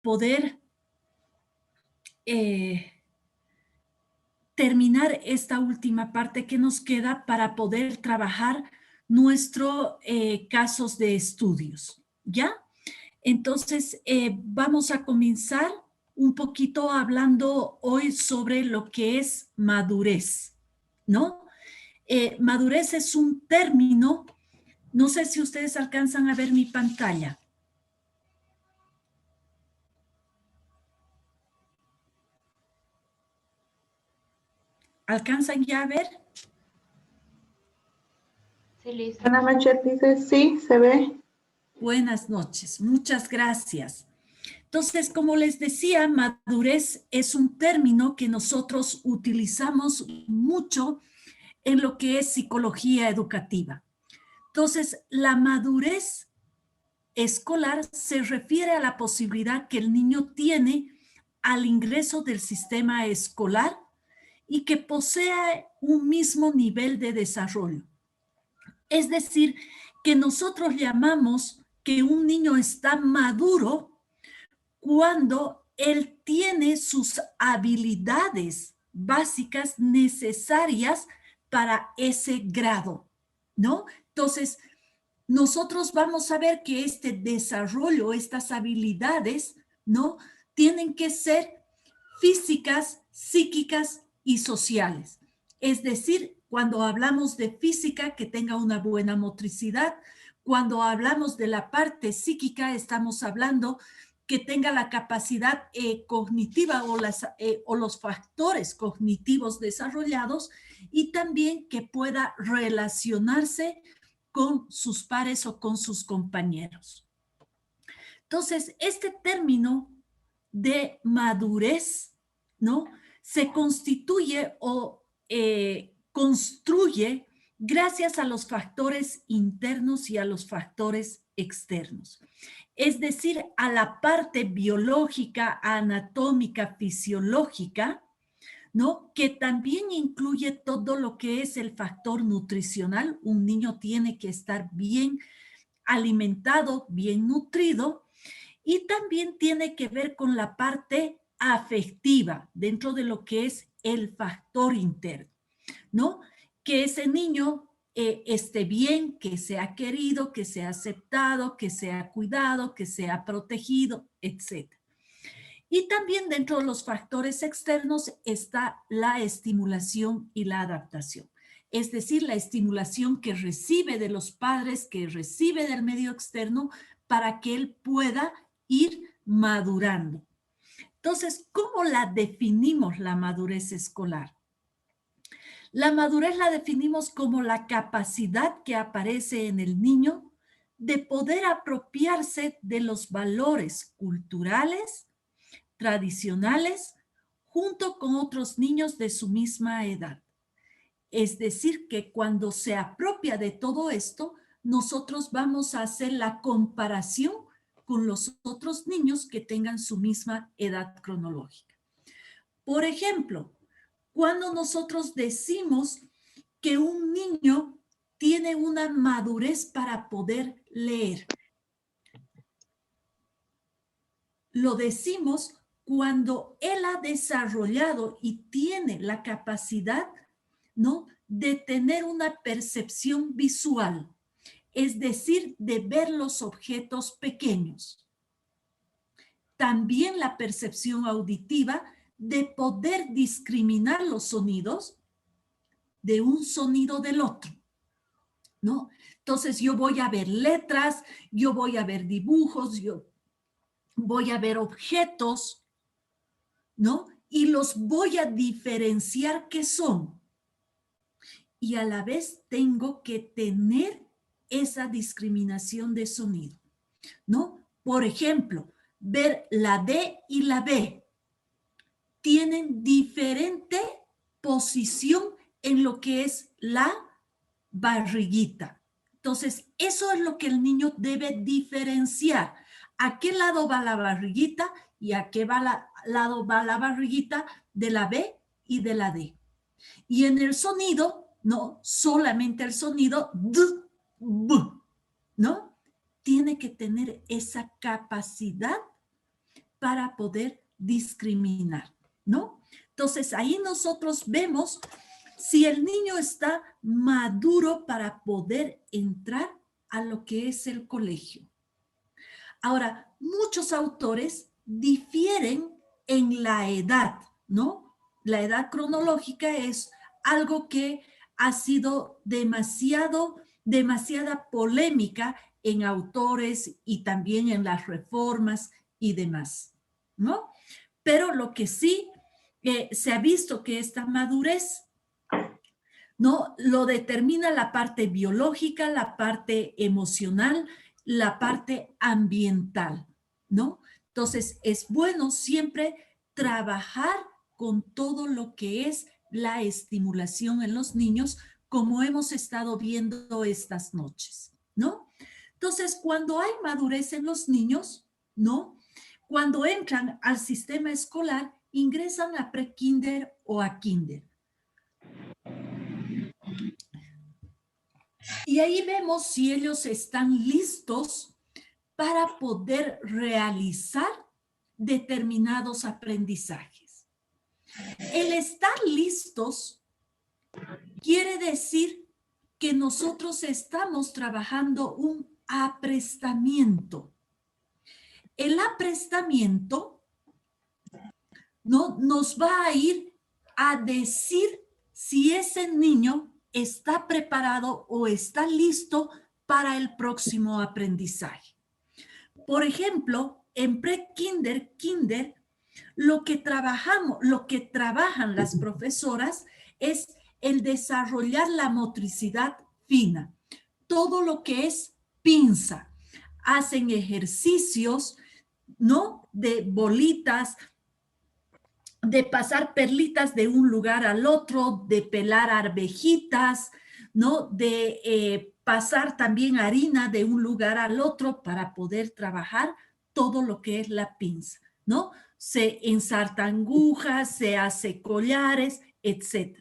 poder terminar esta última parte que nos queda para poder trabajar nuestros casos de estudios, ¿ya? Entonces, vamos a comenzar un poquito hablando hoy sobre lo que es madurez, ¿no? Madurez es un término, no sé si ustedes alcanzan a ver mi pantalla. ¿Alcanzan ya a ver? Sí, listo. Ana Machet dice, sí, se ve. Buenas noches, muchas gracias. Entonces, como les decía, madurez es un término que nosotros utilizamos mucho en lo que es psicología educativa. Entonces, la madurez escolar se refiere a la posibilidad que el niño tiene al ingreso del sistema escolar y que posea un mismo nivel de desarrollo. Es decir, que nosotros llamamos que un niño está maduro cuando él tiene sus habilidades básicas necesarias para ese grado, ¿no? Entonces, nosotros vamos a ver que este desarrollo, estas habilidades, ¿no? Tienen que ser físicas, psíquicas y sociales. Es decir, cuando hablamos de física, que tenga una buena motricidad. Cuando hablamos de la parte psíquica, estamos hablando que tenga la capacidad cognitiva o los factores cognitivos desarrollados y también que pueda relacionarse con sus pares o con sus compañeros. Entonces, este término de madurez, ¿no? Se constituye o construye gracias a los factores internos y a los factores externos. Es decir, a la parte biológica, anatómica, fisiológica, ¿no? Que también incluye todo lo que es el factor nutricional. Un niño tiene que estar bien alimentado, bien nutrido, y también tiene que ver con la parte afectiva dentro de lo que es el factor interno, ¿no? Que ese niño esté bien, que sea querido, que sea aceptado, que sea cuidado, que sea protegido, etc. Y también dentro de los factores externos está la estimulación y la adaptación. Es decir, la estimulación que recibe de los padres, que recibe del medio externo, para que él pueda ir madurando. Entonces, ¿cómo la definimos la madurez escolar? La madurez la definimos como la capacidad que aparece en el niño de poder apropiarse de los valores culturales, tradicionales, junto con otros niños de su misma edad. Es decir, que cuando se apropia de todo esto, nosotros vamos a hacer la comparación con los otros niños que tengan su misma edad cronológica. Por ejemplo, cuando nosotros decimos que un niño tiene una madurez para poder leer, lo decimos cuando él ha desarrollado y tiene la capacidad, ¿no?, de tener una percepción visual, es decir, de ver los objetos pequeños. También la percepción auditiva de poder discriminar los sonidos de un sonido del otro, ¿no? Entonces yo voy a ver letras, yo voy a ver dibujos, yo voy a ver objetos, ¿no? Y los voy a diferenciar qué son. Y a la vez tengo que tener esa discriminación de sonido, ¿no? Por ejemplo, ver la D y la B tienen diferente posición en lo que es la barriguita. Entonces, eso es lo que el niño debe diferenciar. ¿A qué lado va la barriguita y a qué lado va la barriguita de la B y de la D? Y en el sonido, no solamente el sonido D, B, ¿no? Tiene que tener esa capacidad para poder discriminar, ¿no? Entonces, ahí nosotros vemos si el niño está maduro para poder entrar a lo que es el colegio. Ahora, muchos autores difieren en la edad, ¿no? La edad cronológica es algo que ha sido demasiada polémica en autores y también en las reformas y demás, ¿no? Pero lo que sí se ha visto que esta madurez, ¿no? Lo determina la parte biológica, la parte emocional, la parte ambiental, ¿no? Entonces, es bueno siempre trabajar con todo lo que es la estimulación en los niños, como hemos estado viendo estas noches, ¿no? Entonces, cuando hay madurez en los niños, ¿no? Cuando entran al sistema escolar, ingresan a prekinder o a kinder. Y ahí vemos si ellos están listos para poder realizar determinados aprendizajes. El estar listos quiere decir que nosotros estamos trabajando un aprestamiento. El aprestamiento no nos va a ir a decir si ese niño está preparado o está listo para el próximo aprendizaje. Por ejemplo, en pre-kinder, kinder, lo que trabajan las profesoras es el desarrollar la motricidad fina, todo lo que es pinza. Hacen ejercicios, ¿no? De bolitas, de pasar perlitas de un lugar al otro, de pelar arvejitas, ¿no? De pasar también harina de un lugar al otro para poder trabajar todo lo que es la pinza, ¿no? Se ensarta agujas, se hace collares, etc.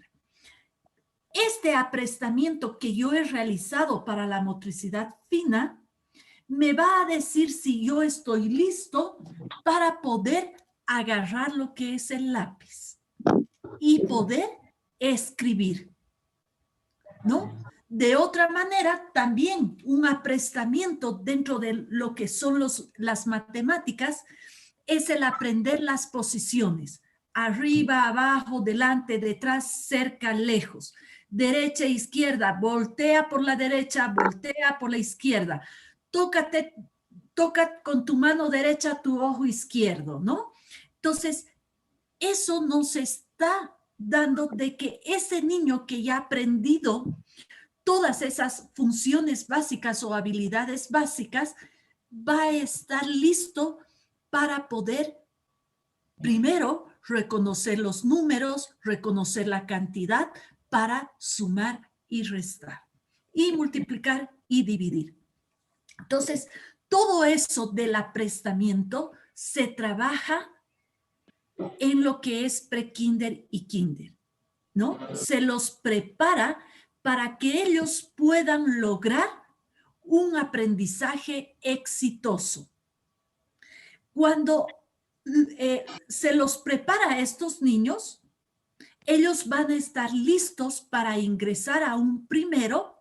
Este aprestamiento que yo he realizado para la motricidad fina me va a decir si yo estoy listo para poder agarrar lo que es el lápiz y poder escribir, ¿no? De otra manera, también un aprestamiento dentro de lo que son las matemáticas es el aprender las posiciones. Arriba, abajo, delante, detrás, cerca, lejos. Derecha, izquierda, voltea por la derecha, voltea por la izquierda. Toca con tu mano derecha tu ojo izquierdo, ¿no? Entonces, eso nos está dando de que ese niño que ya ha aprendido todas esas funciones básicas o habilidades básicas, va a estar listo para poder, primero, reconocer los números, reconocer la cantidad para sumar y restar, y multiplicar y dividir. Entonces, todo eso del aprestamiento se trabaja en lo que es pre-kinder y kinder, ¿no? Se los prepara para que ellos puedan lograr un aprendizaje exitoso. Cuando se los prepara a estos niños, ellos van a estar listos para ingresar a un primero,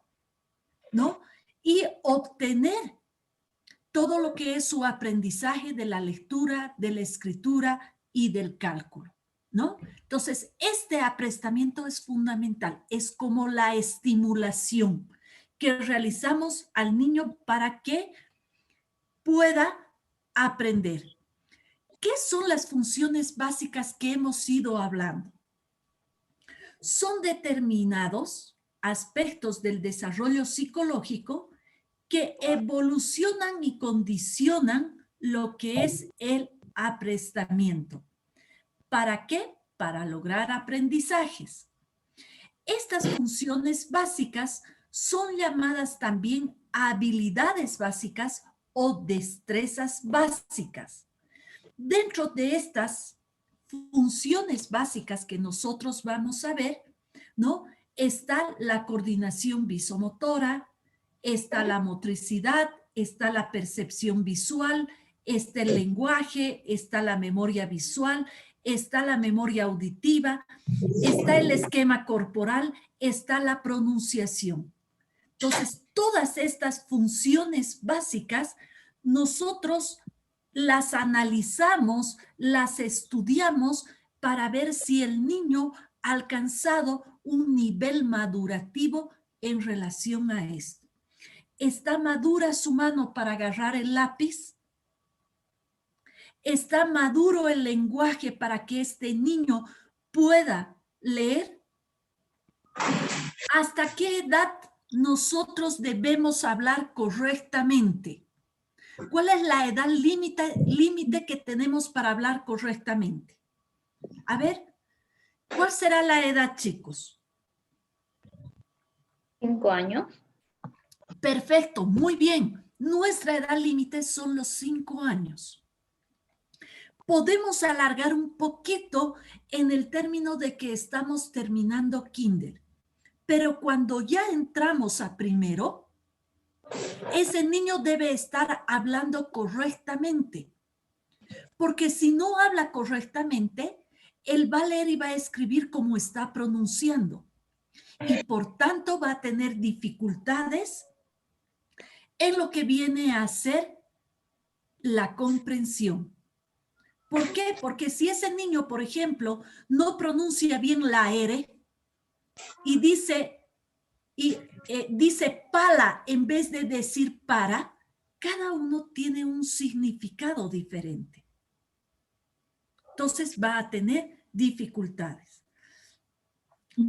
¿no? Y obtener todo lo que es su aprendizaje de la lectura, de la escritura y del cálculo, ¿no? Entonces, este aprestamiento es fundamental, es como la estimulación que realizamos al niño para que pueda aprender. ¿Qué son las funciones básicas que hemos ido hablando? Son determinados aspectos del desarrollo psicológico que evolucionan y condicionan lo que es el aprestamiento. ¿Para qué? Para lograr aprendizajes. Estas funciones básicas son llamadas también habilidades básicas o destrezas básicas. Dentro de estas funciones básicas que nosotros vamos a ver, ¿no? Está la coordinación visomotora, está la motricidad, está la percepción visual, está el lenguaje, está la memoria visual, está la memoria auditiva, está el esquema corporal, está la pronunciación. Entonces, todas estas funciones básicas, nosotros las analizamos, las estudiamos para ver si el niño ha alcanzado un nivel madurativo en relación a esto. ¿Está madura su mano para agarrar el lápiz? ¿Está maduro el lenguaje para que este niño pueda leer? ¿Hasta qué edad nosotros debemos hablar correctamente? ¿Cuál es la edad límite que tenemos para hablar correctamente? A ver, ¿cuál será la edad, chicos? 5 años. Perfecto, muy bien. Nuestra edad límite son los 5 años. Podemos alargar un poquito en el término de que estamos terminando kinder, pero cuando ya entramos a primero, ese niño debe estar hablando correctamente, porque si no habla correctamente, él va a leer y va a escribir como está pronunciando, y por tanto va a tener dificultades en lo que viene a ser la comprensión. ¿Por qué? Porque si ese niño, por ejemplo, no pronuncia bien la R y dice pala en vez de decir para, cada uno tiene un significado diferente. Entonces va a tener dificultades.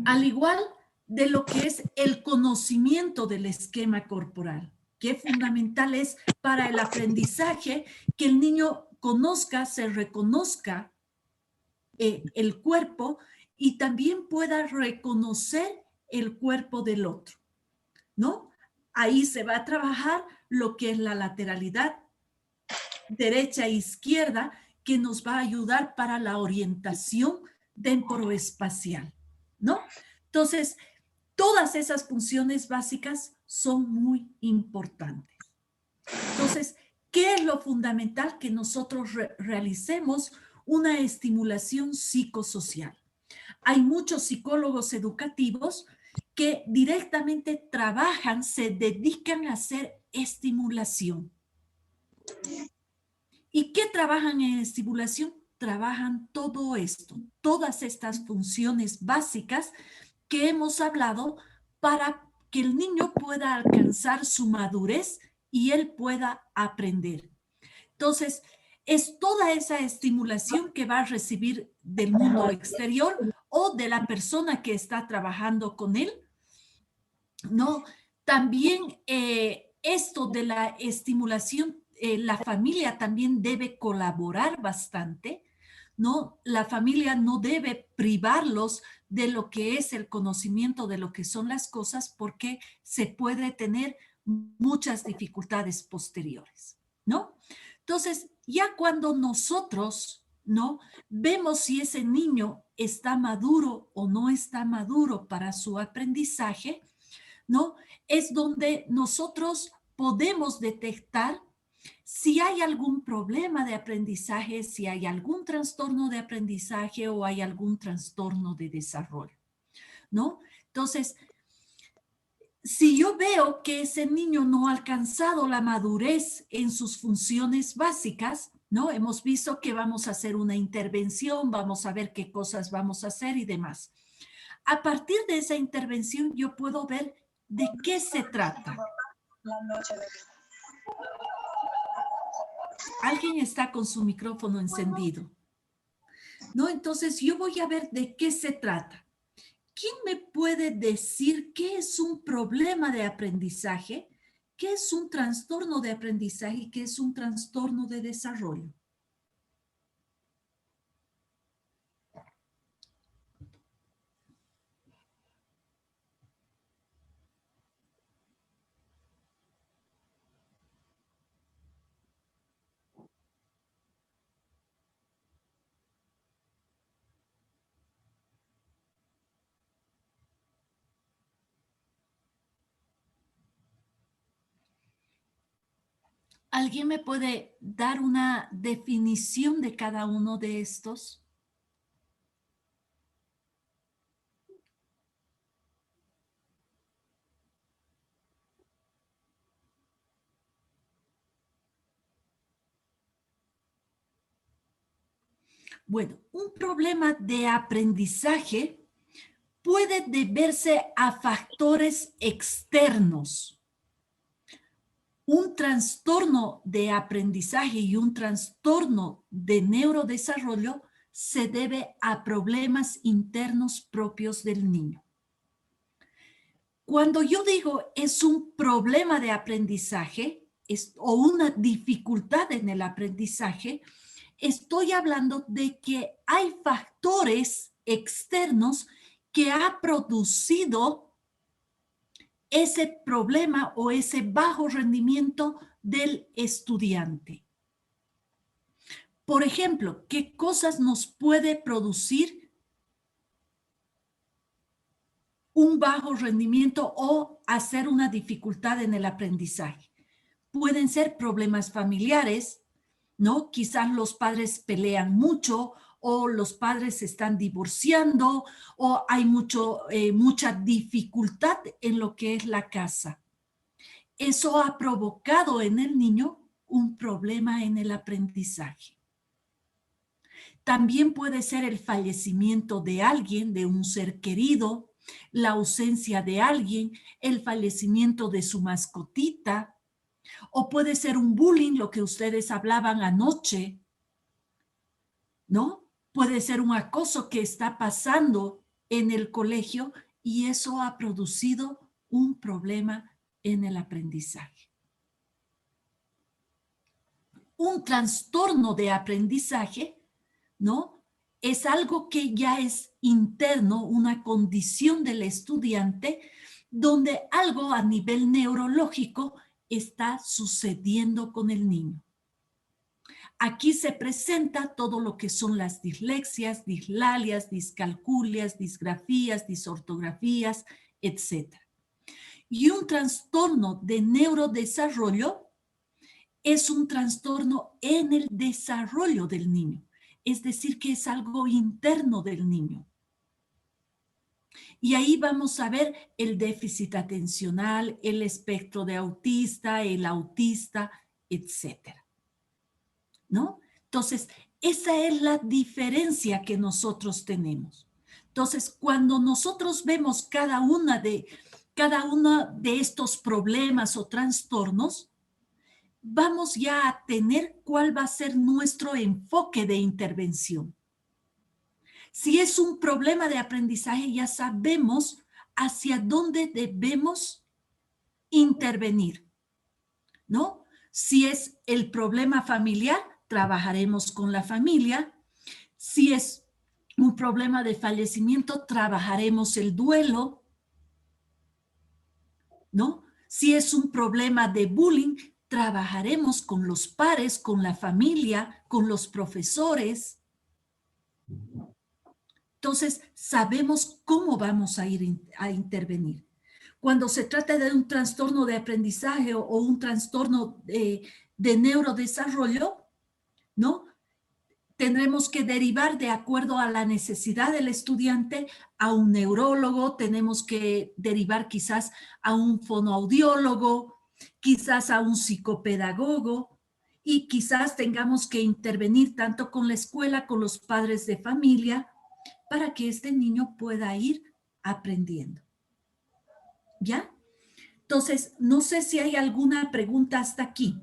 Al igual de lo que es el conocimiento del esquema corporal, que fundamental es para el aprendizaje que el niño conozca, se reconozca el cuerpo y también pueda reconocer el cuerpo del otro, ¿no? Ahí se va a trabajar lo que es la lateralidad derecha e izquierda, que nos va a ayudar para la orientación temporoespacial, ¿no? Entonces, todas esas funciones básicas son muy importantes. Entonces, ¿qué es lo fundamental? Que nosotros realicemos una estimulación psicosocial. Hay muchos psicólogos educativos que directamente trabajan, se dedican a hacer estimulación. ¿Y qué trabajan en estimulación? Trabajan todo esto, todas estas funciones básicas que hemos hablado para que el niño pueda alcanzar su madurez y él pueda aprender. Entonces, es toda esa estimulación que va a recibir del mundo exterior o de la persona que está trabajando con él, ¿no? También esto de la estimulación, la familia también debe colaborar bastante, ¿no? La familia no debe privarlos de lo que es el conocimiento de lo que son las cosas, porque se puede tener muchas dificultades posteriores, ¿no? Entonces, ya cuando nosotros, ¿no? Vemos si ese niño está maduro o no está maduro para su aprendizaje, ¿no? Es donde nosotros podemos detectar si hay algún problema de aprendizaje, si hay algún trastorno de aprendizaje o hay algún trastorno de desarrollo, ¿no? Entonces, si yo veo que ese niño no ha alcanzado la madurez en sus funciones básicas, ¿no? Hemos visto que vamos a hacer una intervención, vamos a ver qué cosas vamos a hacer y demás. A partir de esa intervención, yo puedo ver de qué se trata. Alguien está con su micrófono encendido, ¿no? Entonces, yo voy a ver de qué se trata. ¿Quién me puede decir qué es un problema de aprendizaje, qué es un trastorno de aprendizaje y qué es un trastorno de desarrollo? ¿Alguien me puede dar una definición de cada uno de estos? Bueno, un problema de aprendizaje puede deberse a factores externos. Un trastorno de aprendizaje y un trastorno de neurodesarrollo se debe a problemas internos propios del niño. Cuando yo digo es un problema de aprendizaje o una dificultad en el aprendizaje, estoy hablando de que hay factores externos que ha producido ese problema o ese bajo rendimiento del estudiante. Por ejemplo, ¿qué cosas nos puede producir un bajo rendimiento o hacer una dificultad en el aprendizaje? Pueden ser problemas familiares, ¿no? Quizás los padres pelean mucho o los padres se están divorciando o hay mucha dificultad en lo que es la casa. Eso ha provocado en el niño un problema en el aprendizaje. También puede ser el fallecimiento de alguien, de un ser querido, la ausencia de alguien, el fallecimiento de su mascotita, o puede ser un bullying, lo que ustedes hablaban anoche, ¿no? Puede ser un acoso que está pasando en el colegio y eso ha producido un problema en el aprendizaje. Un trastorno de aprendizaje, ¿no? Es algo que ya es interno, una condición del estudiante, donde algo a nivel neurológico está sucediendo con el niño. Aquí se presenta todo lo que son las dislexias, dislalias, discalculias, disgrafías, disortografías, etc. Y un trastorno de neurodesarrollo es un trastorno en el desarrollo del niño, es decir, que es algo interno del niño. Y ahí vamos a ver el déficit atencional, el espectro de autista, el autista, etcétera. ¿No? Entonces, esa es la diferencia que nosotros tenemos. Entonces, cuando nosotros vemos cada uno de estos problemas o trastornos, vamos ya a tener cuál va a ser nuestro enfoque de intervención. Si es un problema de aprendizaje, ya sabemos hacia dónde debemos intervenir, ¿no? Si es el problema familiar, trabajaremos con la familia. Si es un problema de fallecimiento, trabajaremos el duelo, ¿no? Si es un problema de bullying, trabajaremos con los pares, con la familia, con los profesores. Entonces, sabemos cómo vamos a ir a intervenir. Cuando se trata de un trastorno de aprendizaje o un trastorno de neurodesarrollo, ¿no? Tendremos que derivar de acuerdo a la necesidad del estudiante a un neurólogo, tenemos que derivar quizás a un fonoaudiólogo, quizás a un psicopedagogo y quizás tengamos que intervenir tanto con la escuela, con los padres de familia, para que este niño pueda ir aprendiendo. ¿Ya? Entonces, no sé si hay alguna pregunta hasta aquí.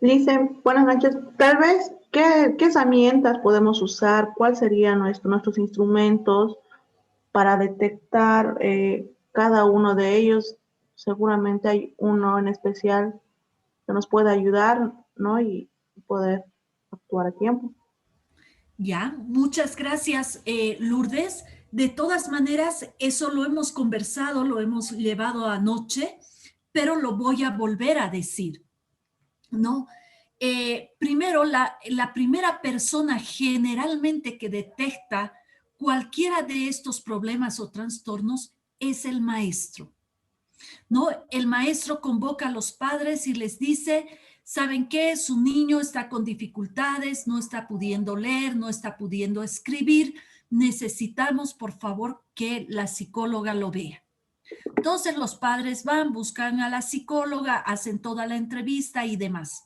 Dice, buenas noches. Tal vez, ¿qué herramientas podemos usar? ¿Cuáles serían nuestros instrumentos para detectar cada uno de ellos? Seguramente hay uno en especial que nos pueda ayudar, ¿no? Y poder actuar a tiempo. Ya, muchas gracias, Lourdes. De todas maneras, eso lo hemos conversado, lo hemos llevado anoche, pero lo voy a volver a decir, ¿no? primero, la primera persona generalmente que detecta cualquiera de estos problemas o trastornos es el maestro, ¿no? El maestro convoca a los padres y les dice, ¿saben qué? Su niño está con dificultades, no está pudiendo leer, no está pudiendo escribir. Necesitamos, por favor, que la psicóloga lo vea. Entonces los padres van, buscan a la psicóloga, hacen toda la entrevista y demás.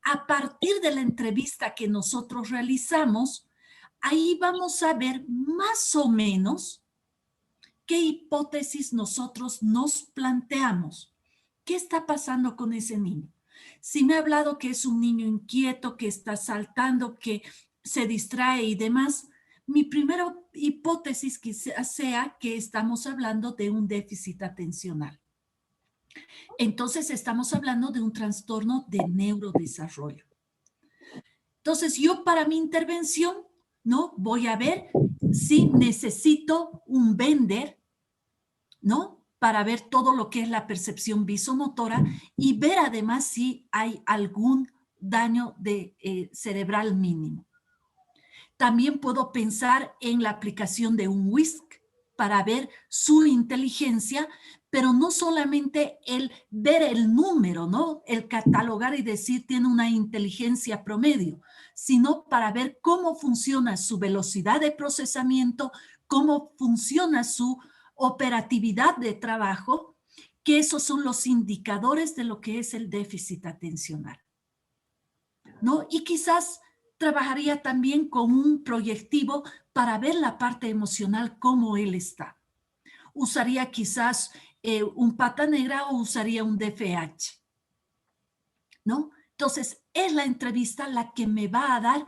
A partir de la entrevista que nosotros realizamos, ahí vamos a ver más o menos qué hipótesis nosotros nos planteamos. ¿Qué está pasando con ese niño? Si me ha hablado que es un niño inquieto, que está saltando, que se distrae y demás, mi primera hipótesis quizás sea que estamos hablando de un déficit atencional. Entonces estamos hablando de un trastorno de neurodesarrollo. Entonces yo para mi intervención, ¿no? Voy a ver si necesito un vender, ¿no? Para ver todo lo que es la percepción visomotora y ver además si hay algún daño cerebral mínimo. También puedo pensar en la aplicación de un WISC para ver su inteligencia, pero no solamente el ver el número, ¿no? El catalogar y decir tiene una inteligencia promedio, sino para ver cómo funciona su velocidad de procesamiento, cómo funciona su operatividad de trabajo, que esos son los indicadores de lo que es el déficit atencional, ¿no? Y quizás trabajaría también con un proyectivo para ver la parte emocional, cómo él está. Usaría quizás un pata negra o usaría un DFH, ¿no? Entonces, es la entrevista la que me va a dar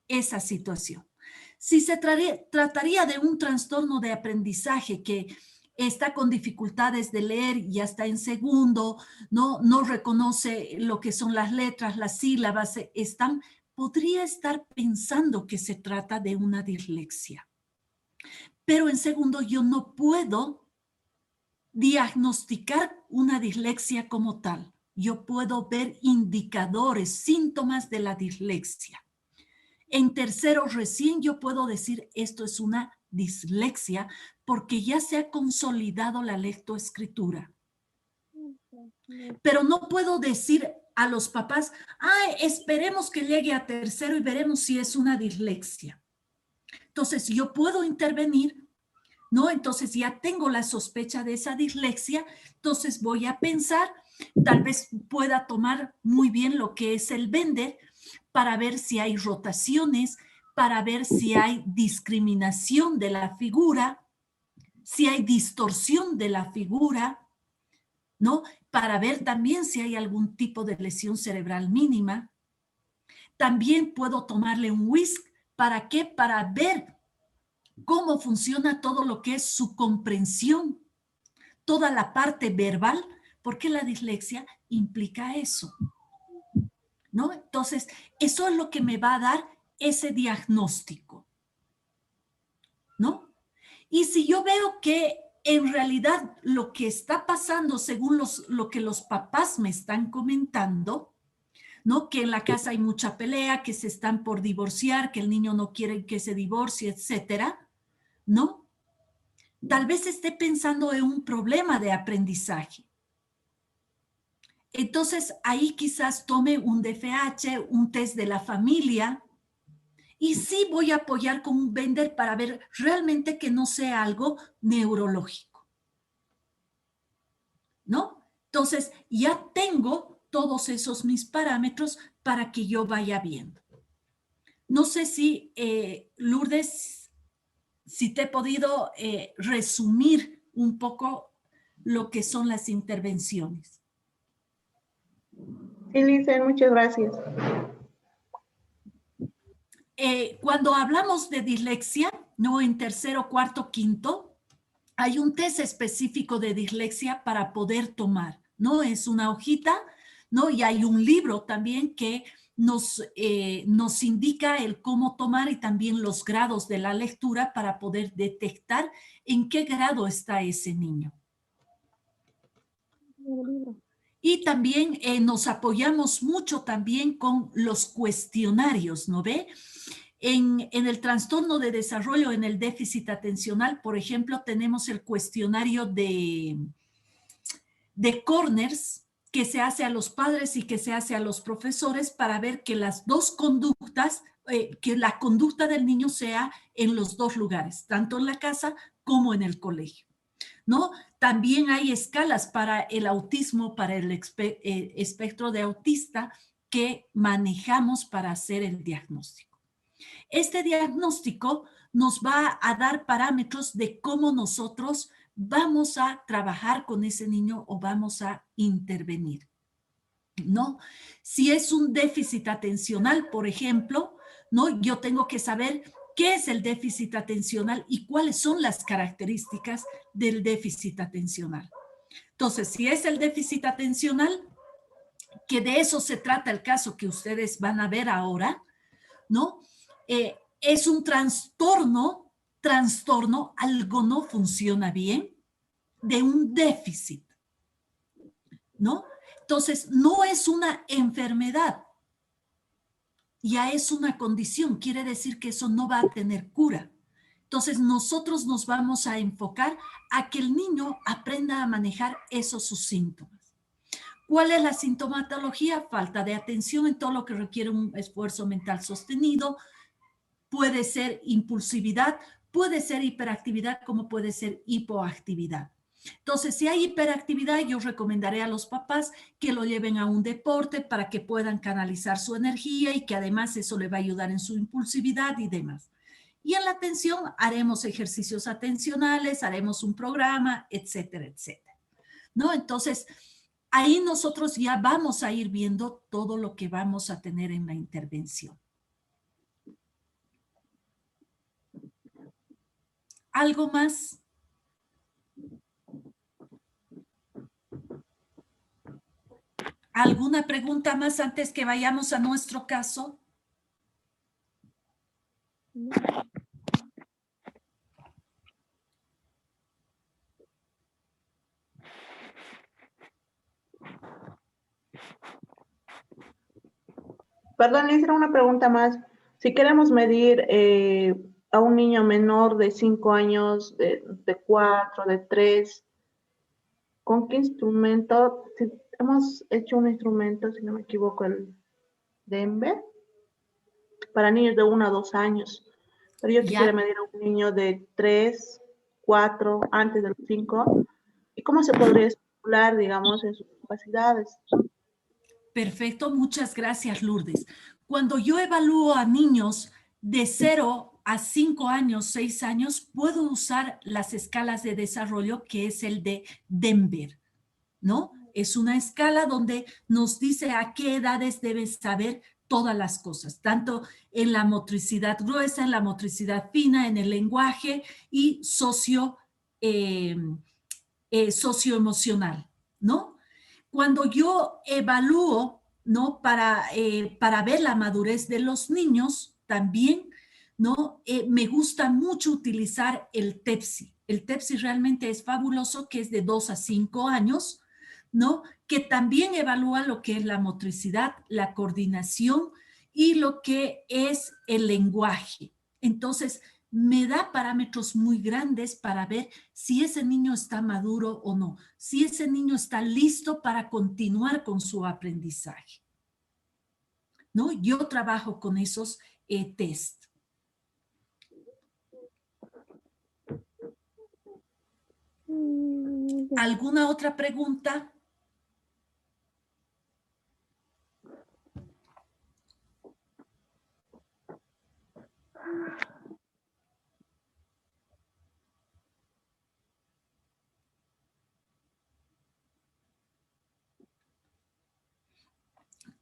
esa situación. Si se trataría de un trastorno de aprendizaje que está con dificultades de leer y ya está en segundo, no reconoce lo que son las letras, las sílabas, podría estar pensando que se trata de una dislexia. Pero en segundo, yo no puedo diagnosticar una dislexia como tal. Yo puedo ver indicadores, síntomas de la dislexia. En tercero, recién yo puedo decir esto es una dislexia porque ya se ha consolidado la lectoescritura. Pero no puedo decir a los papás, esperemos que llegue a tercero y veremos si es una dislexia. Entonces yo puedo intervenir, ¿no? Entonces ya tengo la sospecha de esa dislexia, entonces voy a pensar, tal vez pueda tomar muy bien lo que es el Bender para ver si hay rotaciones, para ver si hay discriminación de la figura, si hay distorsión de la figura, ¿no? Para ver también si hay algún tipo de lesión cerebral mínima. También puedo tomarle un WISC. ¿Para qué? Para ver cómo funciona todo lo que es su comprensión, toda la parte verbal, porque la dislexia implica eso, ¿no? Entonces, eso es lo que me va a dar ese diagnóstico, ¿no? Y si yo veo que en realidad lo que está pasando, según lo que los papás me están comentando, ¿no? Que en la casa hay mucha pelea, que se están por divorciar, que el niño no quiere que se divorcie, etcétera, ¿no? Tal vez esté pensando en un problema de aprendizaje. Entonces, ahí quizás tome un DFH, un test de la familia, y sí voy a apoyar con un Bender para ver realmente que no sea algo neurológico, ¿no? Entonces, ya tengo todos esos mis parámetros para que yo vaya viendo. No sé si, Lourdes, si te he podido resumir un poco lo que son las intervenciones. Sí, Lisa, muchas gracias. Cuando hablamos de dislexia, ¿no? En tercero, cuarto, quinto, hay un test específico de dislexia para poder tomar, ¿no? Es una hojita, ¿no? Y hay un libro también que nos indica el cómo tomar y también los grados de la lectura para poder detectar en qué grado está ese niño. Y también nos apoyamos mucho también con los cuestionarios, ¿no ve? En el trastorno de desarrollo, en el déficit atencional, por ejemplo, tenemos el cuestionario de Corners que se hace a los padres y que se hace a los profesores para ver que las dos conductas, que la conducta del niño sea en los dos lugares, tanto en la casa como en el colegio, ¿no? También hay escalas para el autismo, para el espectro de autista que manejamos para hacer el diagnóstico. Este diagnóstico nos va a dar parámetros de cómo nosotros vamos a trabajar con ese niño o vamos a intervenir, ¿no? Si es un déficit atencional, por ejemplo, ¿no? Yo tengo que saber qué es el déficit atencional y cuáles son las características del déficit atencional. Entonces, si es el déficit atencional, que de eso se trata el caso que ustedes van a ver ahora, ¿no? Es un trastorno, algo no funciona bien, de un déficit, ¿no? Entonces, no es una enfermedad, ya es una condición, quiere decir que eso no va a tener cura. Entonces, nosotros nos vamos a enfocar a que el niño aprenda a manejar esos sus síntomas. ¿Cuál es la sintomatología? Falta de atención en todo lo que requiere un esfuerzo mental sostenido. Puede ser impulsividad, puede ser hiperactividad, como puede ser hipoactividad. Entonces, si hay hiperactividad, yo recomendaré a los papás que lo lleven a un deporte para que puedan canalizar su energía y que además eso le va a ayudar en su impulsividad y demás. Y en la atención haremos ejercicios atencionales, haremos un programa, etcétera, etcétera, ¿no? Entonces, ahí nosotros ya vamos a ir viendo todo lo que vamos a tener en la intervención. ¿Algo más? ¿Alguna pregunta más antes que vayamos a nuestro caso? Perdón, le hice una pregunta más. Si queremos medir a un niño menor de 5 años, de 4, de 3, ¿con qué instrumento? Si hemos hecho un instrumento, si no me equivoco, el Denver, para niños de 1 a 2 años. Pero yo quisiera Ya, medir a un niño de 3, 4, antes de los 5. ¿Y cómo se podría estimular, digamos, en sus capacidades? perfecto. Muchas gracias, Lourdes. Cuando yo evalúo a niños de 0 a 5 años, 6 años, puedo usar las escalas de desarrollo que es el de Denver, ¿no? Es una escala donde nos dice a qué edades debes saber todas las cosas, tanto en la motricidad gruesa, en la motricidad fina, en el lenguaje y socioemocional, ¿no? Cuando yo evalúo, ¿no? Para ver la madurez de los niños, también, ¿no? Me gusta mucho utilizar el TEPSI. El TEPSI realmente es fabuloso, que es de 2 a 5 años, ¿no? Que también evalúa lo que es la motricidad, la coordinación y lo que es el lenguaje. Entonces, me da parámetros muy grandes para ver si ese niño está maduro o no, si ese niño está listo para continuar con su aprendizaje, ¿no? Yo trabajo con esos test. ¿Alguna otra pregunta?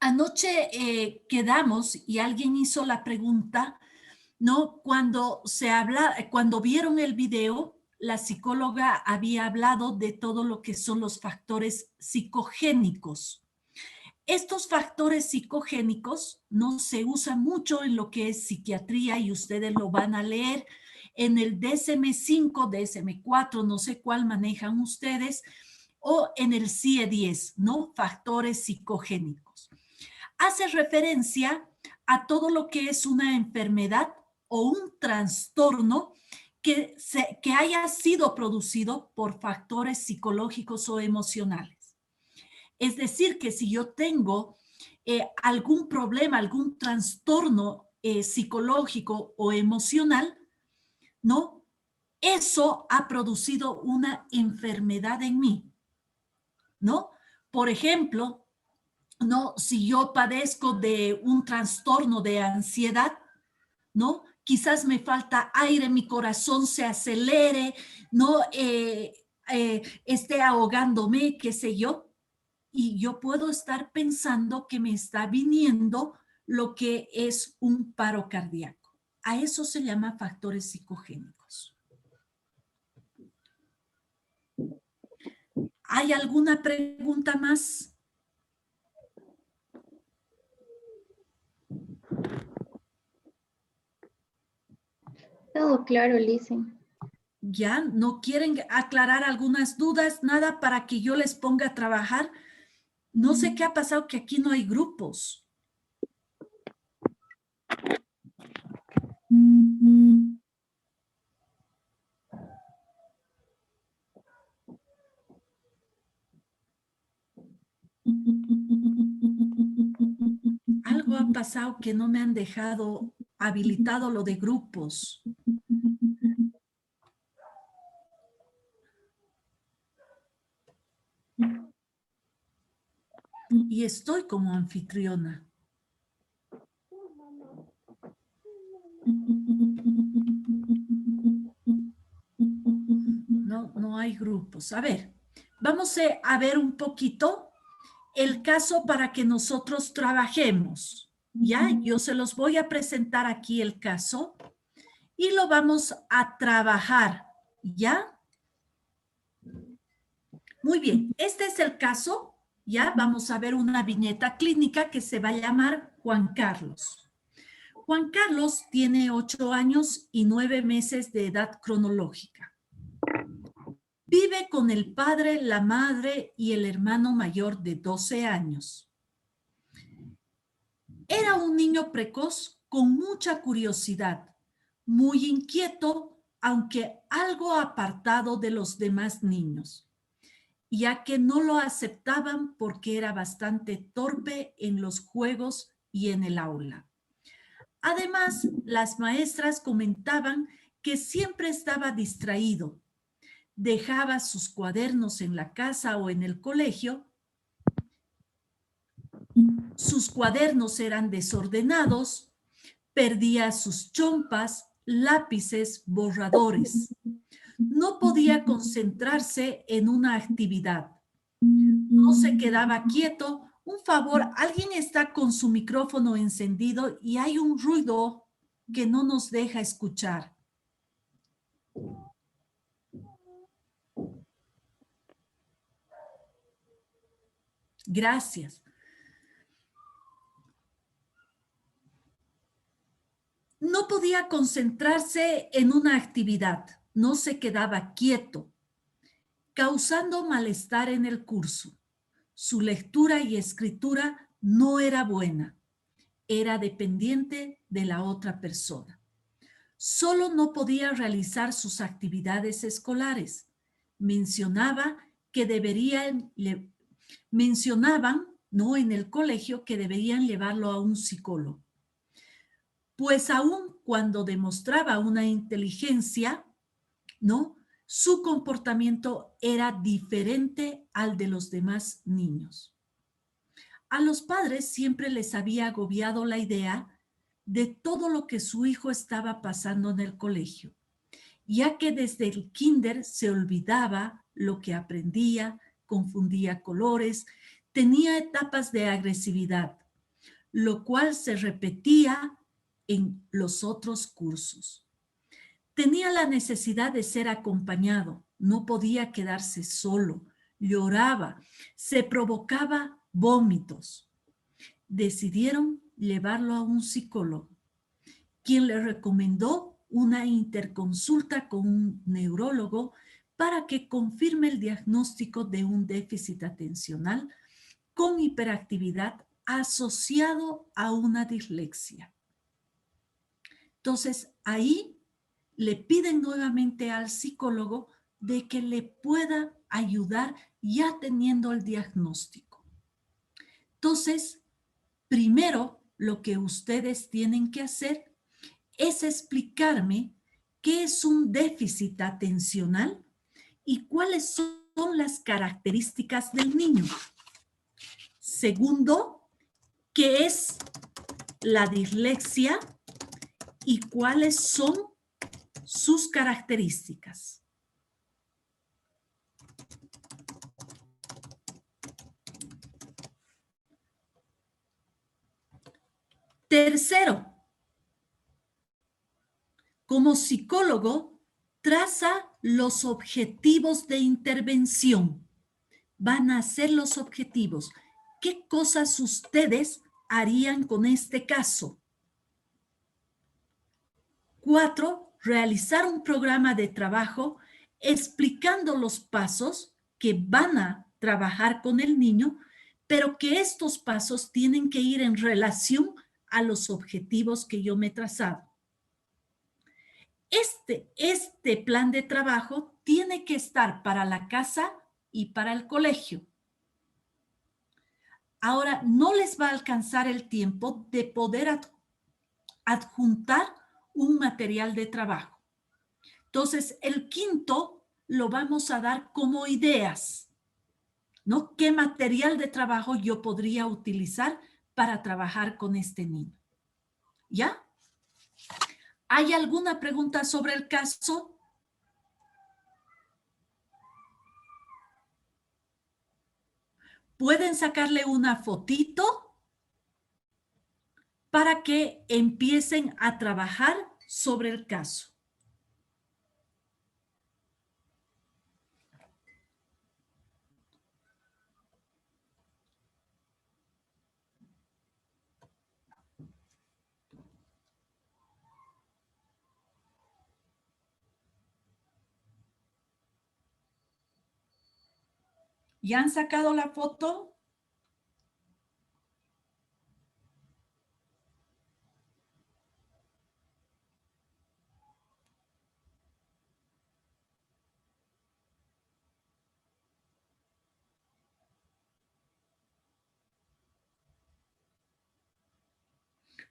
Anoche quedamos y alguien hizo la pregunta, ¿no? Cuando vieron el video, la psicóloga había hablado de todo lo que son los factores psicogénicos. Estos factores psicogénicos no se usan mucho en lo que es psiquiatría y ustedes lo van a leer en el DSM-5, DSM-4, no sé cuál manejan ustedes. o en el CIE-10, ¿no? Factores psicogénicos. Hace referencia a todo lo que es una enfermedad o un trastorno que haya sido producido por factores psicológicos o emocionales. Es decir, que si yo tengo algún problema, algún trastorno psicológico o emocional, ¿no? Eso ha producido una enfermedad en mí, ¿no? Por ejemplo, ¿no? Si yo padezco de un trastorno de ansiedad, ¿no? Quizás me falta aire, mi corazón se acelere, ¿no? Esté ahogándome, qué sé yo. Y yo puedo estar pensando que me está viniendo lo que es un paro cardíaco. A eso se llama factores psicogénicos. ¿Hay alguna pregunta más? Todo claro, Lice. ¿Ya? ¿No quieren aclarar algunas dudas? Nada para que yo les ponga a trabajar. No sé qué ha pasado, que aquí no hay grupos. Algo ha pasado que no me han dejado habilitado lo de grupos. Y estoy como anfitriona. No hay grupos. A ver, vamos a ver un poquito el caso para que nosotros trabajemos. ¿Ya? Yo se los voy a presentar aquí el caso y lo vamos a trabajar. ¿Ya? Muy bien, este es el caso. Ya vamos a ver una viñeta clínica que se va a llamar Juan Carlos. Juan Carlos tiene 8 años y 9 meses de edad cronológica. Vive con el padre, la madre y el hermano mayor de 12 años. Era un niño precoz con mucha curiosidad, muy inquieto, aunque algo apartado de los demás niños, ya que no lo aceptaban porque era bastante torpe en los juegos y en el aula. Además, las maestras comentaban que siempre estaba distraído, dejaba sus cuadernos en la casa o en el colegio, sus cuadernos eran desordenados, perdía sus chompas, lápices, borradores. No podía concentrarse en una actividad. No se quedaba quieto. Un favor, alguien está con su micrófono encendido y hay un ruido que no nos deja escuchar. Gracias. No podía concentrarse en una actividad, no se quedaba quieto, causando malestar en el curso. Su lectura y escritura no era buena, era dependiente de la otra persona. Solo no podía realizar sus actividades escolares. Mencionaban, ¿no?, en el colegio que deberían llevarlo a un psicólogo. Pues aún cuando demostraba una inteligencia, ¿no?, su comportamiento era diferente al de los demás niños. A los padres siempre les había agobiado la idea de todo lo que su hijo estaba pasando en el colegio, ya que desde el kinder se olvidaba lo que aprendía, confundía colores, tenía etapas de agresividad, lo cual se repetía en los otros cursos. Tenía la necesidad de ser acompañado, no podía quedarse solo, lloraba, se provocaba vómitos. Decidieron llevarlo a un psicólogo, quien le recomendó una interconsulta con un neurólogo para que confirme el diagnóstico de un déficit atencional con hiperactividad asociado a una dislexia. Entonces, ahí le piden nuevamente al psicólogo de que le pueda ayudar ya teniendo el diagnóstico. Entonces, primero, lo que ustedes tienen que hacer es explicarme qué es un déficit atencional y cuáles son las características del niño. Segundo, ¿qué es la dislexia y cuáles son sus características? Tercero, como psicólogo, traza los objetivos de intervención. Van a ser los objetivos. ¿Qué cosas ustedes harían con este caso? 4, realizar un programa de trabajo explicando los pasos que van a trabajar con el niño, pero que estos pasos tienen que ir en relación a los objetivos que yo me he trazado. Este plan de trabajo tiene que estar para la casa y para el colegio. Ahora, no les va a alcanzar el tiempo de poder adjuntar un material de trabajo. Entonces, el quinto lo vamos a dar como ideas, ¿no? ¿Qué material de trabajo yo podría utilizar para trabajar con este niño? ¿Ya? ¿Hay alguna pregunta sobre el caso? Pueden sacarle una fotito para que empiecen a trabajar sobre el caso. ¿Ya han sacado la foto?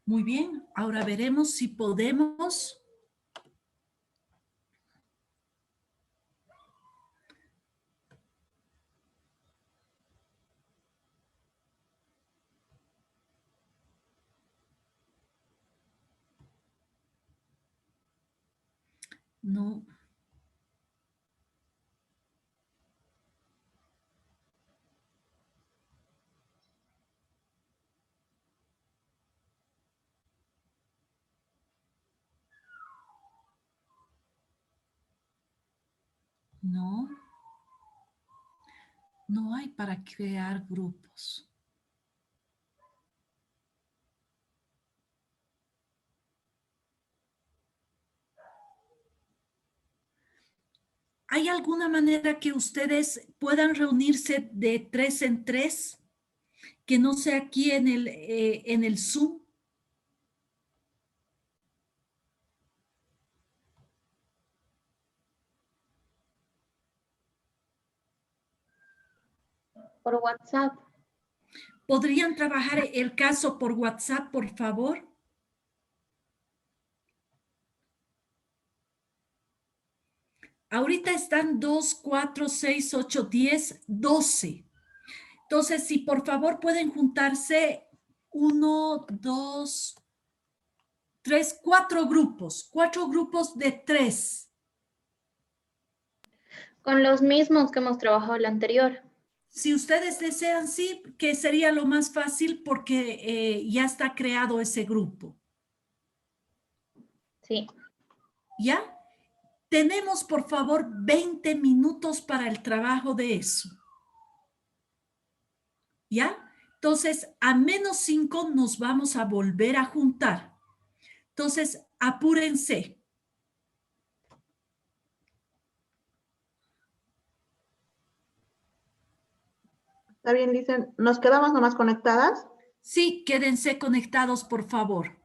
Muy bien, ahora veremos si podemos no. No, no hay para crear grupos. ¿Hay alguna manera que ustedes puedan reunirse de 3 en 3? Que no sea aquí en el Zoom. Por WhatsApp. ¿Podrían trabajar el caso por WhatsApp, por favor? Ahorita están 2, 4, 6, 8, 10, 12. Entonces, si por favor pueden juntarse 1, 2, 3, 4 grupos. 4 grupos de 3. Con los mismos que hemos trabajado el anterior. Si ustedes desean, sí, que sería lo más fácil porque ya está creado ese grupo. Sí. ¿Ya? Tenemos, por favor, 20 minutos para el trabajo de eso. ¿Ya? Entonces, a -5 nos vamos a volver a juntar. Entonces, apúrense. Está bien, dicen, nos quedamos nomás conectadas. Sí, quédense conectados, por favor.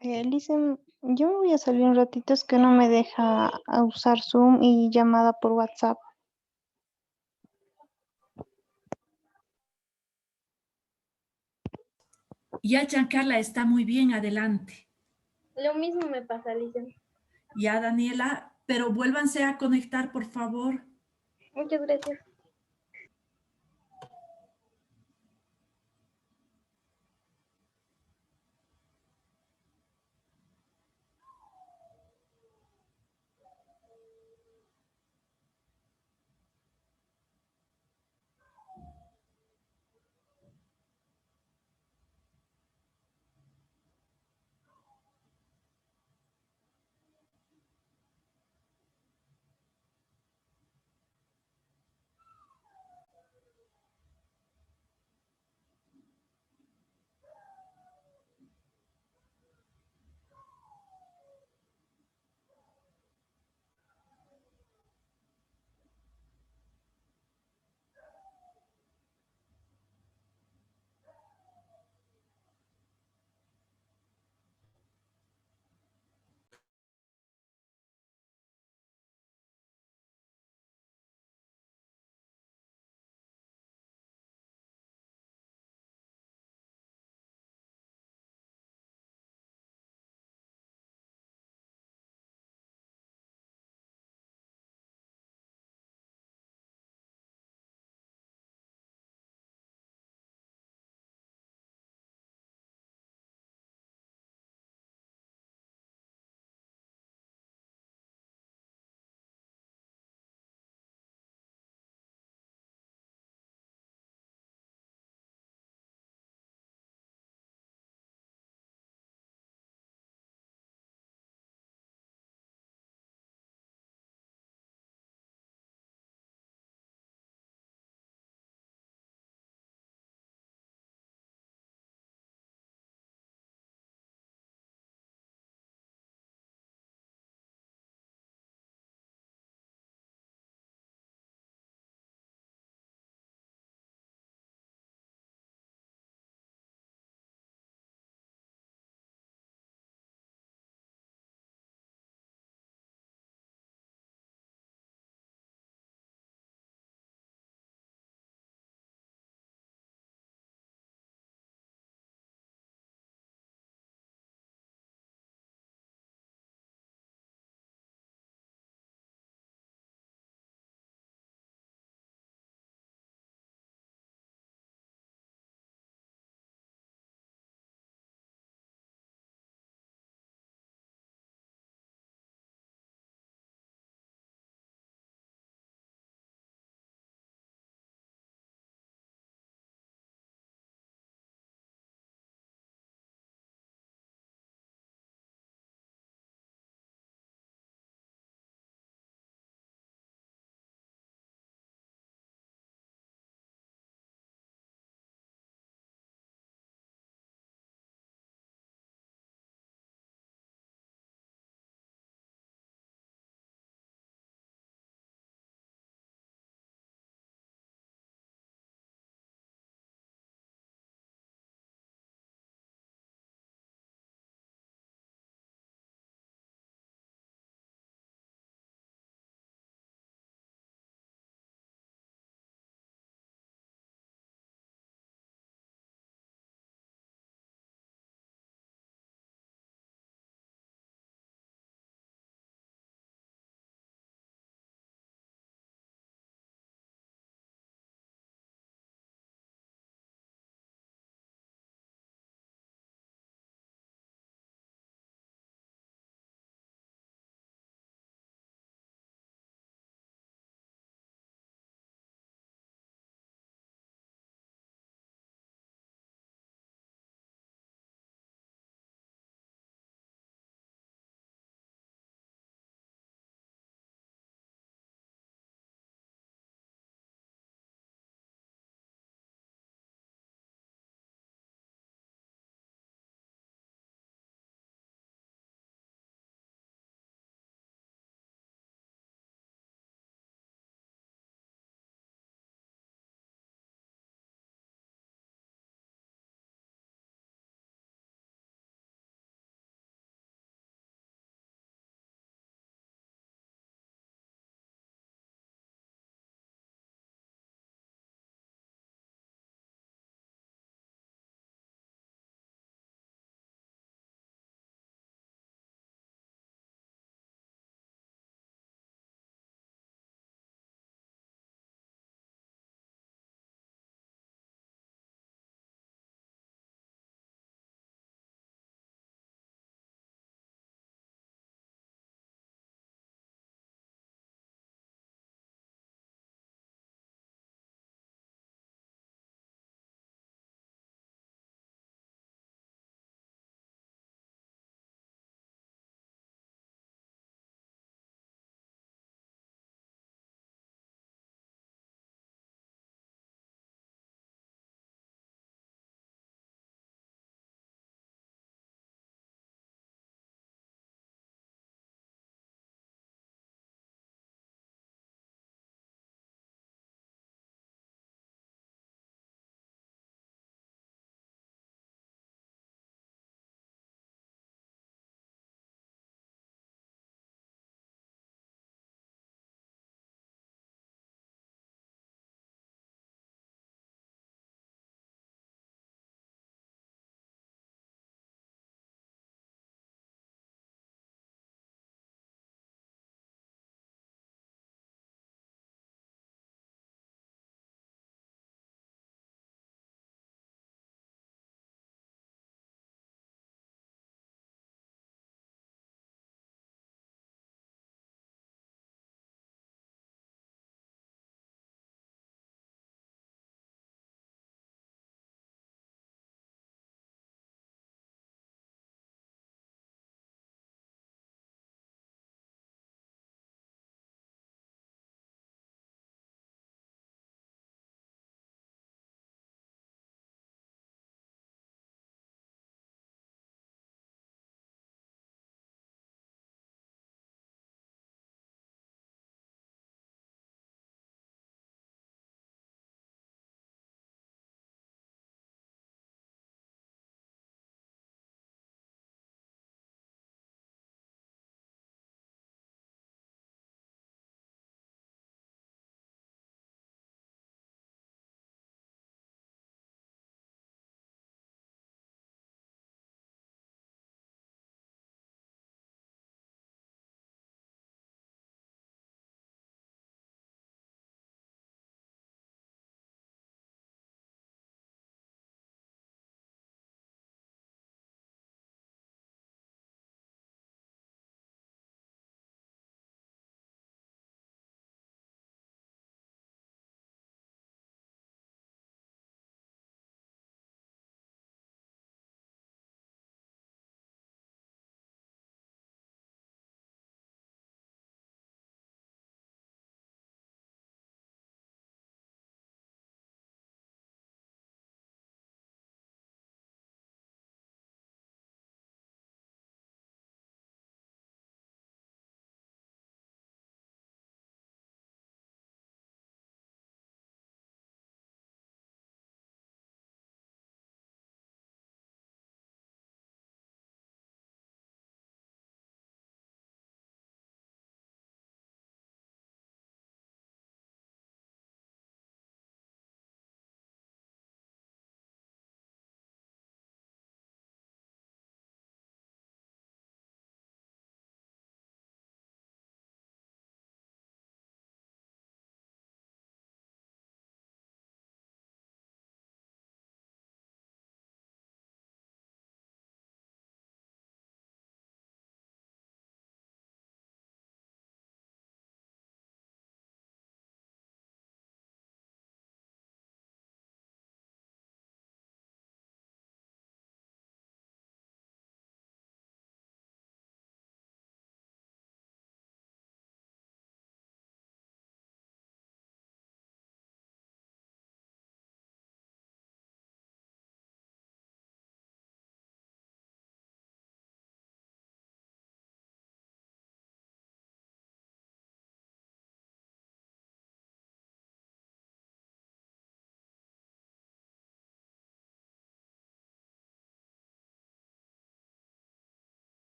Listen, yo me voy a salir un ratito, es que no me deja usar Zoom y llamada por WhatsApp. Ya, Giancarla, está muy bien, adelante. Lo mismo me pasa, Lisa. Ya, Daniela, pero vuélvanse a conectar, por favor. Muchas gracias.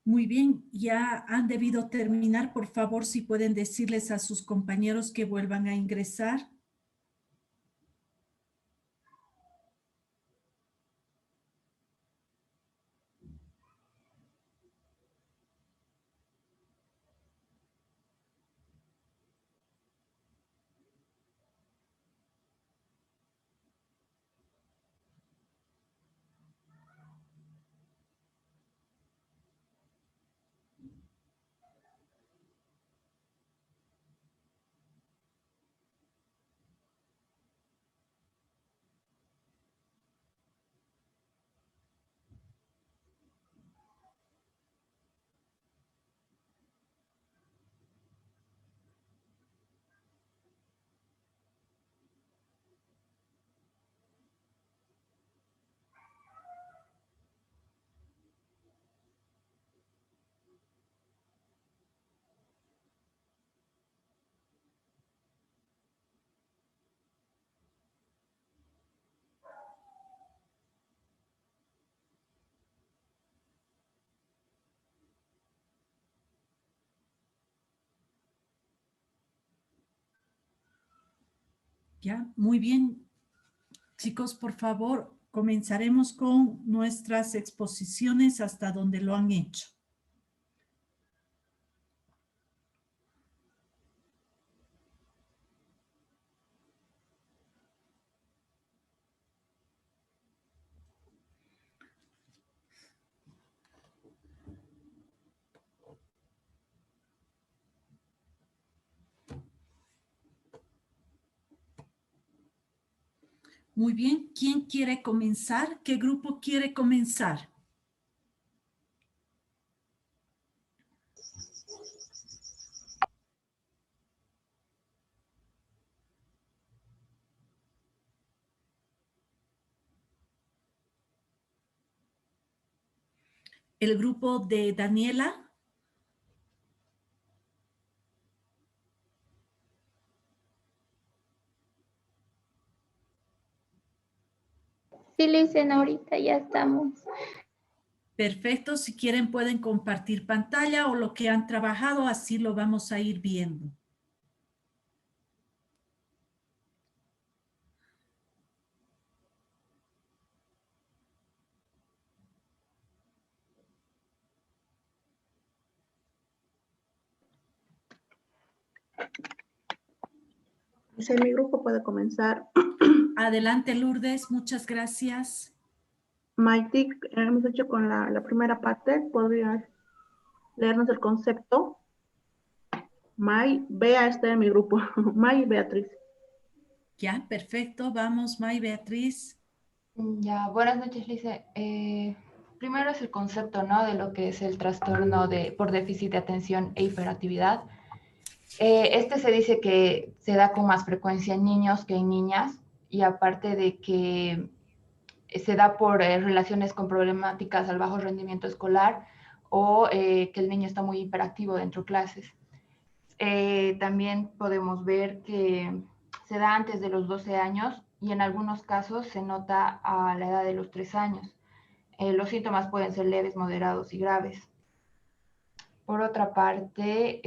Muy bien, ya han debido terminar. Por favor, si pueden decirles a sus compañeros que vuelvan a ingresar. Ya, muy bien. Chicos, por favor, comenzaremos con nuestras exposiciones hasta donde lo han hecho. Muy bien, ¿quién quiere comenzar? ¿Qué grupo quiere comenzar? ¿El grupo de Daniela? Sí, Licen, ahorita ya estamos. Perfecto, si quieren pueden compartir pantalla o lo que han trabajado, así lo vamos a ir viendo. Dice, mi grupo puede comenzar. Adelante, Lourdes, muchas gracias. Maite, hemos hecho con la primera parte. ¿Podrías leernos el concepto? May, Bea está en mi grupo. May y Beatriz. Ya, perfecto, vamos, May, Beatriz. Ya, buenas noches, Lice. Primero es el concepto, ¿no? De lo que es el trastorno por déficit de atención e hiperactividad. Este se dice que se da con más frecuencia en niños que en niñas, y aparte de que se da por relaciones con problemáticas al bajo rendimiento escolar o que el niño está muy hiperactivo dentro de clases. También podemos ver que se da antes de los 12 años y en algunos casos se nota a la edad de los 3 años. Los síntomas pueden ser leves, moderados y graves. Por otra parte,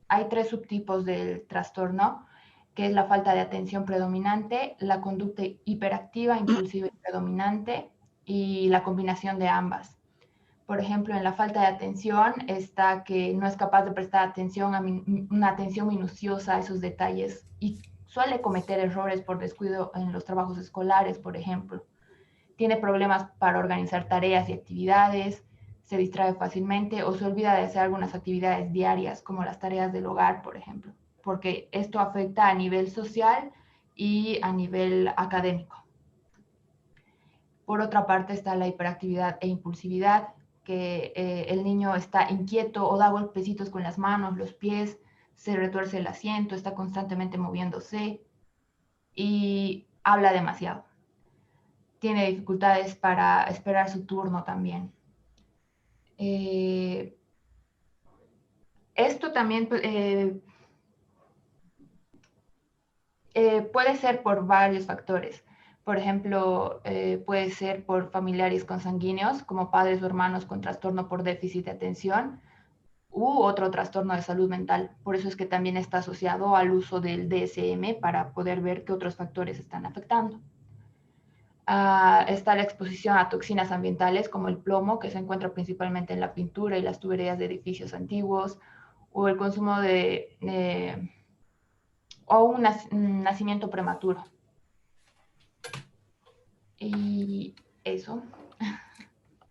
hay 3 subtipos del trastorno, que es la falta de atención predominante, la conducta hiperactiva, impulsiva y predominante, y la combinación de ambas. Por ejemplo, en la falta de atención está que no es capaz de prestar atención una atención minuciosa a esos detalles y suele cometer errores por descuido en los trabajos escolares, por ejemplo. Tiene problemas para organizar tareas y actividades, se distrae fácilmente o se olvida de hacer algunas actividades diarias, como las tareas del hogar, por ejemplo, porque esto afecta a nivel social y a nivel académico. Por otra parte está la hiperactividad e impulsividad, que el niño está inquieto o da golpecitos con las manos, los pies, se retuerce el asiento, está constantemente moviéndose y habla demasiado. Tiene dificultades para esperar su turno también. Esto también puede ser por varios factores. Por ejemplo, puede ser por familiares consanguíneos, como padres o hermanos con trastorno por déficit de atención, u otro trastorno de salud mental. Por eso es que también está asociado al uso del DSM para poder ver qué otros factores están afectando. Está la exposición a toxinas ambientales como el plomo, que se encuentra principalmente en la pintura y las tuberías de edificios antiguos, o el consumo o un nacimiento prematuro. Y eso.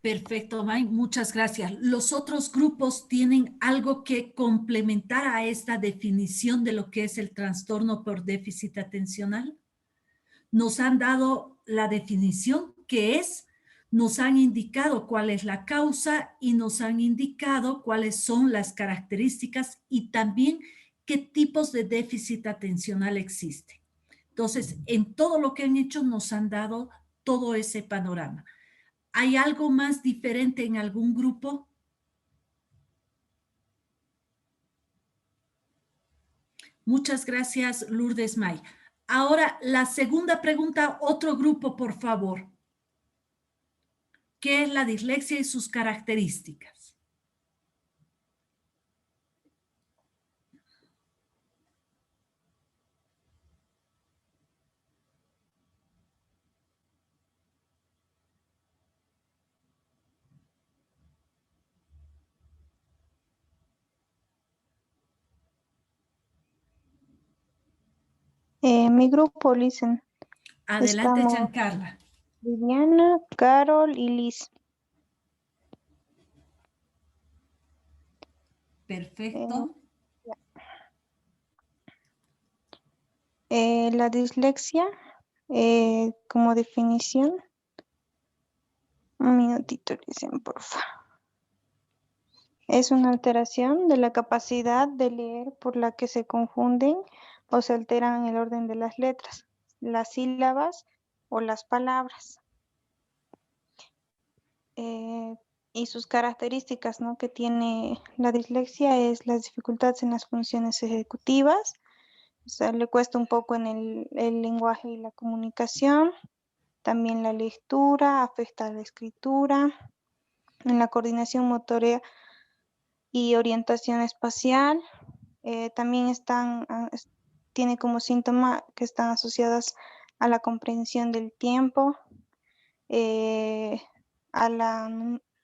Perfecto, May, muchas gracias. ¿Los otros grupos tienen algo que complementar a esta definición de lo que es el trastorno por déficit atencional? Nos han dado la definición que es, nos han indicado cuál es la causa y nos han indicado cuáles son las características y también qué tipos de déficit atencional existe. Entonces, en todo lo que han hecho nos han dado todo ese panorama. ¿Hay algo más diferente en algún grupo? Muchas gracias, Lourdes May. Ahora, la segunda pregunta, otro grupo, por favor. ¿Qué es la dislexia y sus características? Mi grupo, listen, Adelante, estamos Giancarla. Viviana, Carol y Liz. Perfecto. La dislexia, como definición, un minutito, dicen, por favor. Es una alteración de la capacidad de leer por la que se confunden o se alteran el orden de las letras, las sílabas o las palabras. Y sus características, ¿no?, que tiene la dislexia es las dificultades en las funciones ejecutivas, o sea, le cuesta un poco en el lenguaje y la comunicación, también la lectura, afecta a la escritura, en la coordinación motora y orientación espacial. También tiene como síntoma que están asociadas a la comprensión del tiempo, eh, a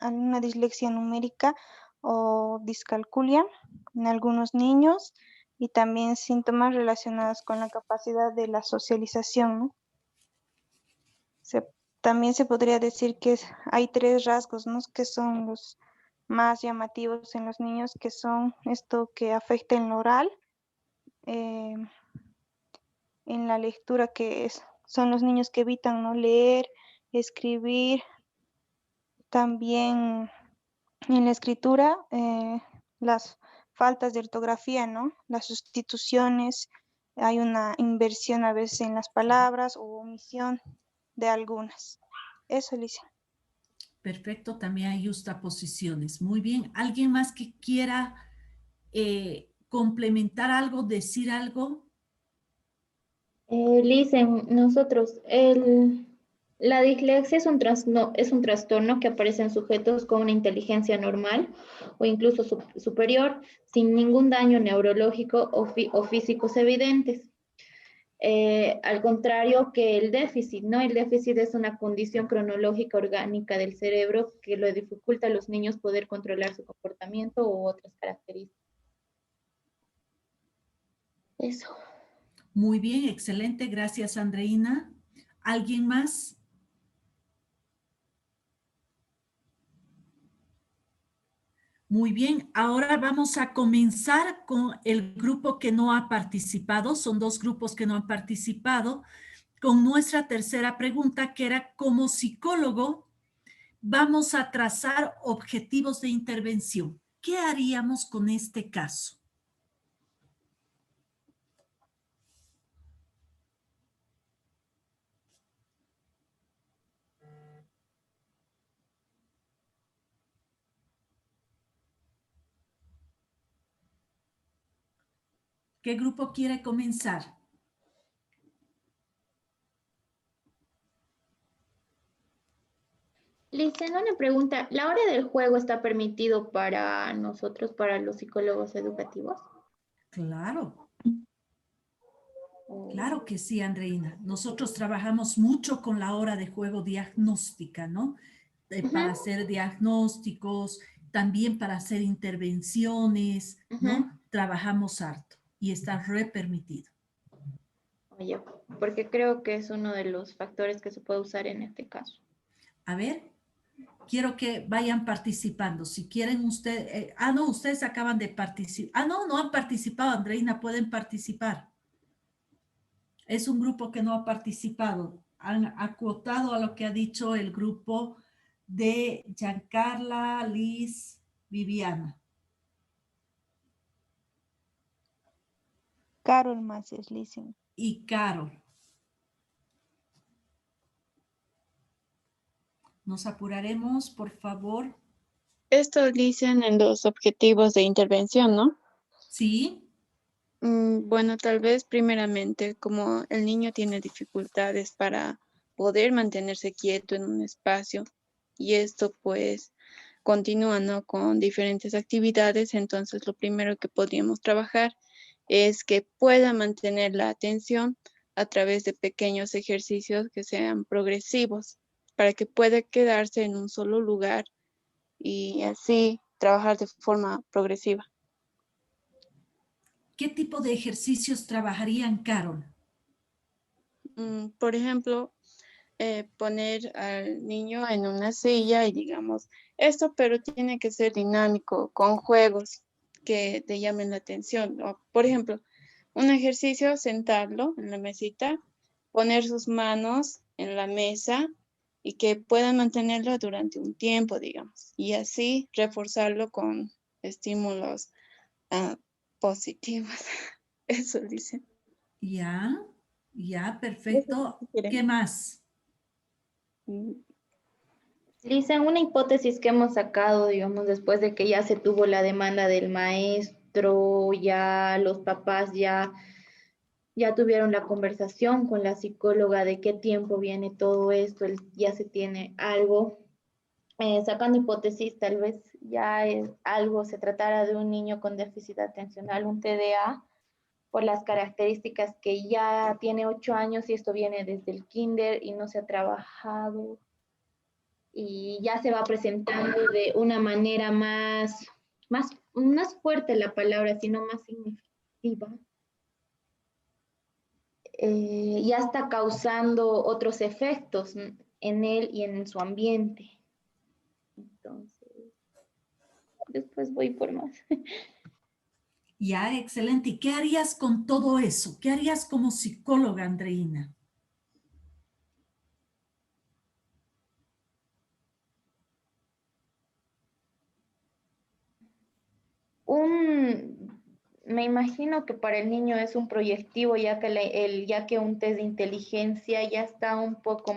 una dislexia numérica o discalculia en algunos niños, y también síntomas relacionados con la capacidad de la socialización, ¿no? También se podría decir que hay tres rasgos, ¿no?, que son los más llamativos en los niños, que son esto que afecta en lo oral, eh, en la lectura, son los niños que evitan, ¿no?, leer, escribir, también en la escritura, las faltas de ortografía, ¿no?, las sustituciones, hay una inversión a veces en las palabras o omisión de algunas. Eso, Alicia. Perfecto, también hay justaposiciones. Muy bien. ¿Alguien más que quiera complementar algo, decir algo? Listen, la dislexia es un trastorno que aparece en sujetos con una inteligencia normal o incluso superior, sin ningún daño neurológico o físicos evidentes. Al contrario que el déficit, ¿no? El déficit es una condición cronológica orgánica del cerebro que lo dificulta a los niños poder controlar su comportamiento u otras características. Eso. Muy bien, excelente. Gracias, Andreina. ¿Alguien más? Muy bien, ahora vamos a comenzar con el grupo que no ha participado. Son dos grupos que no han participado. Con nuestra tercera pregunta, que era: como psicólogo, vamos a trazar objetivos de intervención. ¿Qué haríamos con este caso? ¿Qué grupo quiere comenzar? Licen, una pregunta. ¿La hora del juego está permitido para nosotros, para los psicólogos educativos? Claro, ¿O- claro que sí, Andreina. Nosotros trabajamos mucho con la hora de juego diagnóstica, ¿no? Para Ujú, hacer diagnósticos, también para hacer intervenciones, ujú. ¿no? Trabajamos harto y está re permitido. Oye, porque creo que es uno de los factores que se puede usar en este caso. A ver, quiero que vayan participando. Si quieren ustedes, no, ustedes acaban de participar. No, no han participado, Andreina, pueden participar. Es un grupo que no ha participado. Han acotado a lo que ha dicho el grupo de Giancarla, Liz, Viviana Carol Macias, listen. y Carol. Nos apuraremos, por favor. Esto dicen en los objetivos de intervención, ¿no? Sí, Bueno, tal vez primeramente, como el niño tiene dificultades para poder mantenerse quieto en un espacio y esto pues continúa, ¿no? Con diferentes actividades, entonces lo primero que podríamos trabajar es que pueda mantener la atención a través de pequeños ejercicios que sean progresivos para que pueda quedarse en un solo lugar y así trabajar de forma progresiva. ¿qué tipo de ejercicios trabajarían, Carol? Por ejemplo, poner al niño en una silla y digamos esto, pero tiene que ser dinámico, con juegos que te llamen la atención. O, por ejemplo, un ejercicio, sentarlo en la mesita, poner sus manos en la mesa y que puedan mantenerlo durante un tiempo, digamos, y así reforzarlo con estímulos ah, positivos. Eso dice. Ya, ya, Eso perfecto. si quieren. ¿Qué más? Mm, Lisa, una hipótesis que hemos sacado, digamos, después de que ya se tuvo la demanda del maestro, ya los papás ya tuvieron la conversación con la psicóloga de qué tiempo viene todo esto, ya se tiene algo. Sacando hipótesis, tal vez ya es algo, se tratara de un niño con déficit atencional, un TDA, por las características que ya tiene 8 años y esto viene desde el kinder y no se ha trabajado y ya se va presentando de una manera más fuerte la palabra, sino más significativa. Ya está causando otros efectos en él y en su ambiente. Entonces, después voy por más. Ya, excelente. ¿Y qué harías con todo eso? ¿Qué harías como psicóloga, Andreina? Me imagino que para el niño es un proyectivo, ya que un test de inteligencia ya está un poco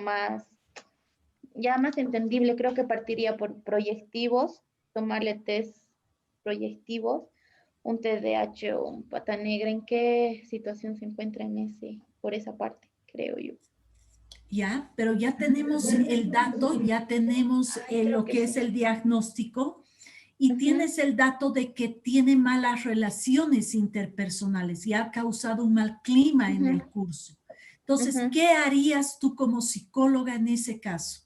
ya más entendible. Creo que partiría por proyectivos, tomarle test proyectivos, un TDAH o un pata negra. ¿En qué situación se encuentra por esa parte, creo yo? Ya, pero ya tenemos el dato, ya tenemos Creo lo que que es sí. el diagnóstico y Ujú, tienes el dato de que tiene malas relaciones interpersonales y ha causado un mal clima en el ujú, curso. Entonces, ujú. ¿qué harías tú como psicóloga en ese caso?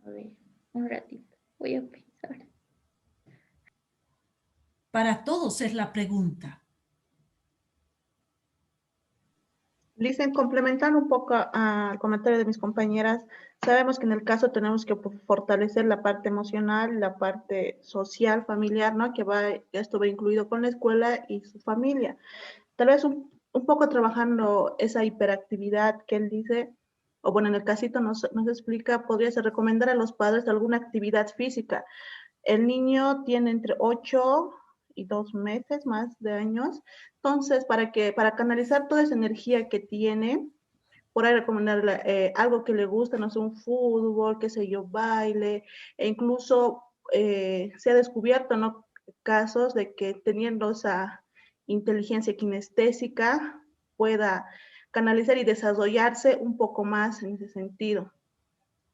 A ver, un ratito, voy a pensar. Para todos es la pregunta. Dicen, complementando un poco al comentario de mis compañeras, sabemos que en el caso tenemos que fortalecer la parte emocional, la parte social, familiar, ¿no? Esto va incluido con la escuela y su familia. Tal vez un poco trabajando esa hiperactividad que él dice, o bueno, en el casito nos explica, podría ser recomendar a los padres alguna actividad física. El niño tiene entre 8 y 2 meses más de años. Entonces, para canalizar toda esa energía que tiene, por ahí recomendarle algo que le guste, no sé, un fútbol, qué sé yo, baile, e incluso se ha descubierto, ¿no? Casos de que teniendo esa inteligencia kinestésica pueda canalizar y desarrollarse un poco más en ese sentido,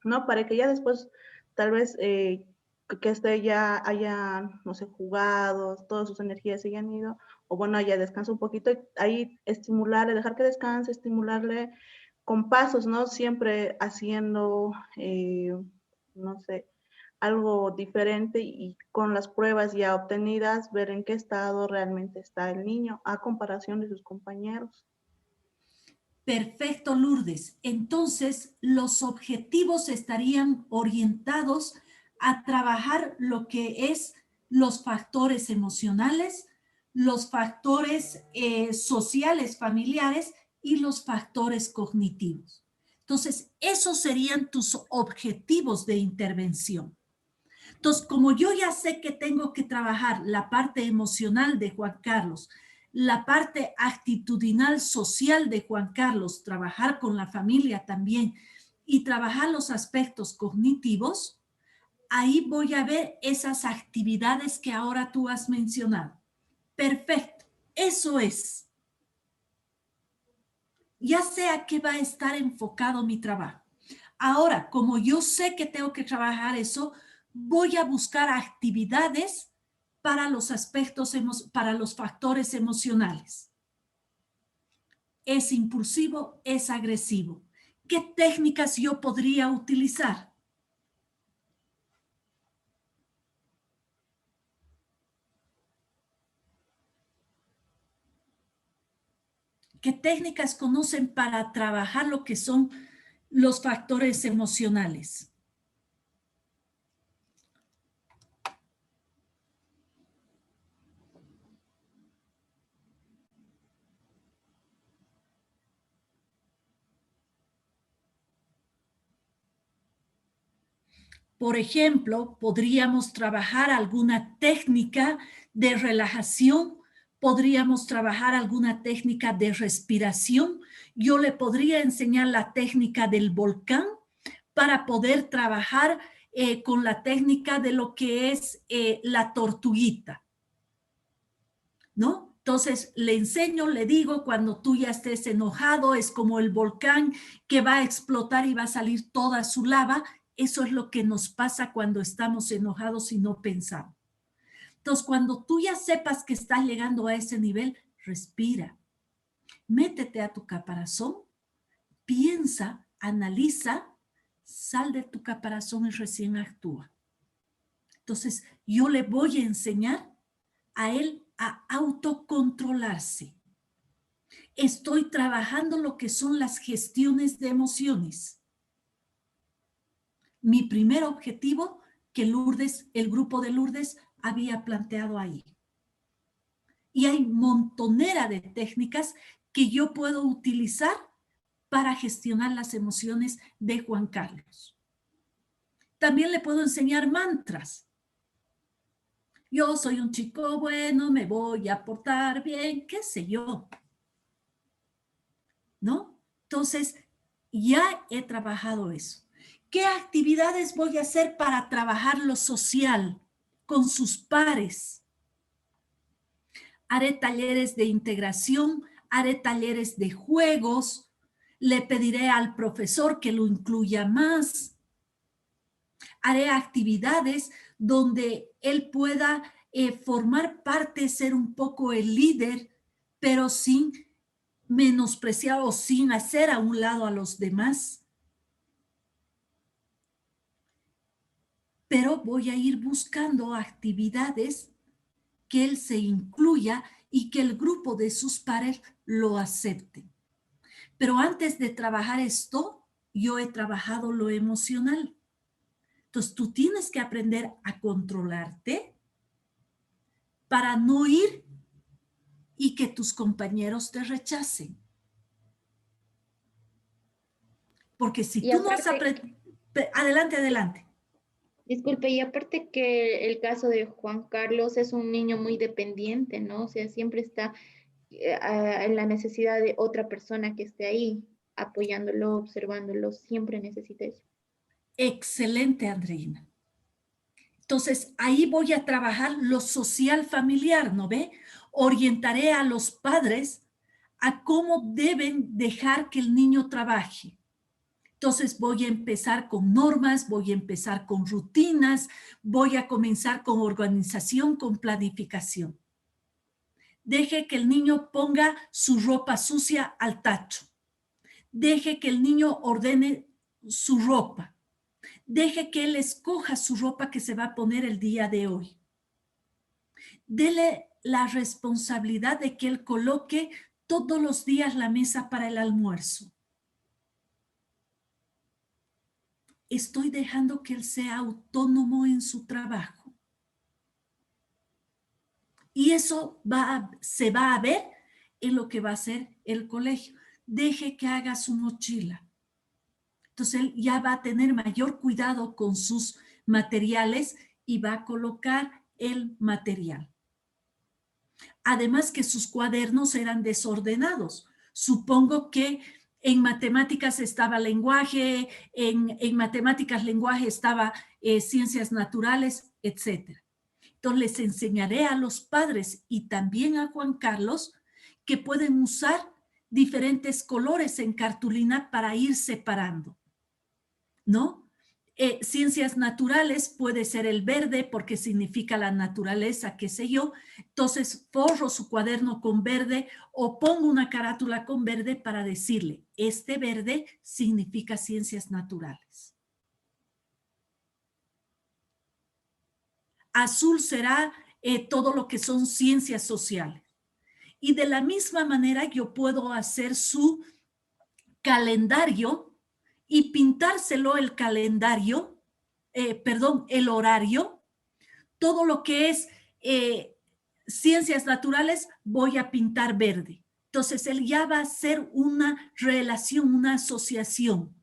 ¿no? Para que ya después, tal vez, que este ya haya, no sé, jugado, todas sus energías se hayan ido, o bueno, ya descansa un poquito, y ahí estimularle, dejar que descanse, estimularle con pasos, ¿no? Siempre haciendo, no sé, algo diferente y con las pruebas ya obtenidas, ver en qué estado realmente está el niño a comparación de sus compañeros. Perfecto, Lourdes. Entonces, los objetivos estarían orientados a trabajar lo que es los factores emocionales, los factores sociales, familiares y los factores cognitivos. Entonces, esos serían tus objetivos de intervención. Entonces, como yo ya sé que tengo que trabajar la parte emocional de Juan Carlos, la parte actitudinal social de Juan Carlos, trabajar con la familia también y trabajar los aspectos cognitivos, ahí voy a ver esas actividades que ahora tú has mencionado. Perfecto, eso es. Ya sé a qué va a estar enfocado mi trabajo. Ahora, como yo sé que tengo que trabajar eso, voy a buscar actividades para los aspectos, para los factores emocionales. Es impulsivo, es agresivo. ¿Qué técnicas yo podría utilizar? ¿Qué técnicas conocen para trabajar lo que son los factores emocionales? Por ejemplo, podríamos trabajar alguna técnica de relajación, podríamos trabajar alguna técnica de respiración. Yo le podría enseñar la técnica del volcán para poder trabajar con la técnica de lo que es la tortuguita, ¿no? Entonces le enseño, le digo, cuando tú ya estés enojado, es como el volcán que va a explotar y va a salir toda su lava. Eso es lo que nos pasa cuando estamos enojados y no pensamos. Entonces, cuando tú ya sepas que estás llegando a ese nivel, respira, métete a tu caparazón, piensa, analiza, sal de tu caparazón y recién actúa. Entonces, yo le voy a enseñar a él a autocontrolarse. Estoy trabajando lo que son las gestiones de emociones. Mi primer objetivo que Lourdes, el grupo de Lourdes había planteado ahí. Y hay montonera de técnicas que yo puedo utilizar para gestionar las emociones de Juan Carlos. También le puedo enseñar mantras. Yo soy un chico bueno, me voy a portar bien, qué sé yo. ¿No? Entonces, ya he trabajado eso. ¿Qué actividades voy a hacer para trabajar lo social con sus pares? Haré talleres de integración, haré talleres de juegos, le pediré al profesor que lo incluya más. Haré actividades donde él pueda formar parte, ser un poco el líder, pero sin menospreciar o sin hacer a un lado a los demás. Pero voy a ir buscando actividades que él se incluya y que el grupo de sus pares lo acepten. Pero antes de trabajar esto, yo he trabajado lo emocional. Entonces, tú tienes que aprender a controlarte para no ir y que tus compañeros te rechacen. Porque si tú no has aprendido... Adelante, adelante. Disculpe, y aparte que el caso de Juan Carlos es un niño muy dependiente, ¿no? O sea, siempre está en la necesidad de otra persona que esté ahí, apoyándolo, observándolo, siempre necesita eso. Excelente, Andreina. Entonces, ahí voy a trabajar lo social familiar, ¿no ve? Orientaré a los padres a cómo deben dejar que el niño trabaje. Entonces voy a empezar con normas, voy a empezar con rutinas, voy a comenzar con organización, con planificación. Deje que el niño ponga su ropa sucia al tacho. Deje que el niño ordene su ropa. Deje que él escoja su ropa que se va a poner el día de hoy. Dele la responsabilidad de que él coloque todos los días la mesa para el almuerzo. Estoy dejando que él sea autónomo en su trabajo. Y eso se va a ver en lo que va a hacer el colegio. Deje que haga su mochila. Entonces él ya va a tener mayor cuidado con sus materiales y va a colocar el material. Además que sus cuadernos eran desordenados. Supongo que en matemáticas estaba lenguaje, en matemáticas lenguaje estaba ciencias naturales, etc. Entonces les enseñaré a los padres y también a Juan Carlos que pueden usar diferentes colores en cartulina para ir separando, ¿no? Ciencias naturales puede ser el verde porque significa la naturaleza, qué sé yo. Entonces forro su cuaderno con verde o pongo una carátula con verde para decirle, este verde significa ciencias naturales. Azul será todo lo que son ciencias sociales. Y de la misma manera yo puedo hacer su calendario y pintárselo el calendario, el horario, todo lo que es ciencias naturales voy a pintar verde. Entonces él ya va a hacer una relación, una asociación.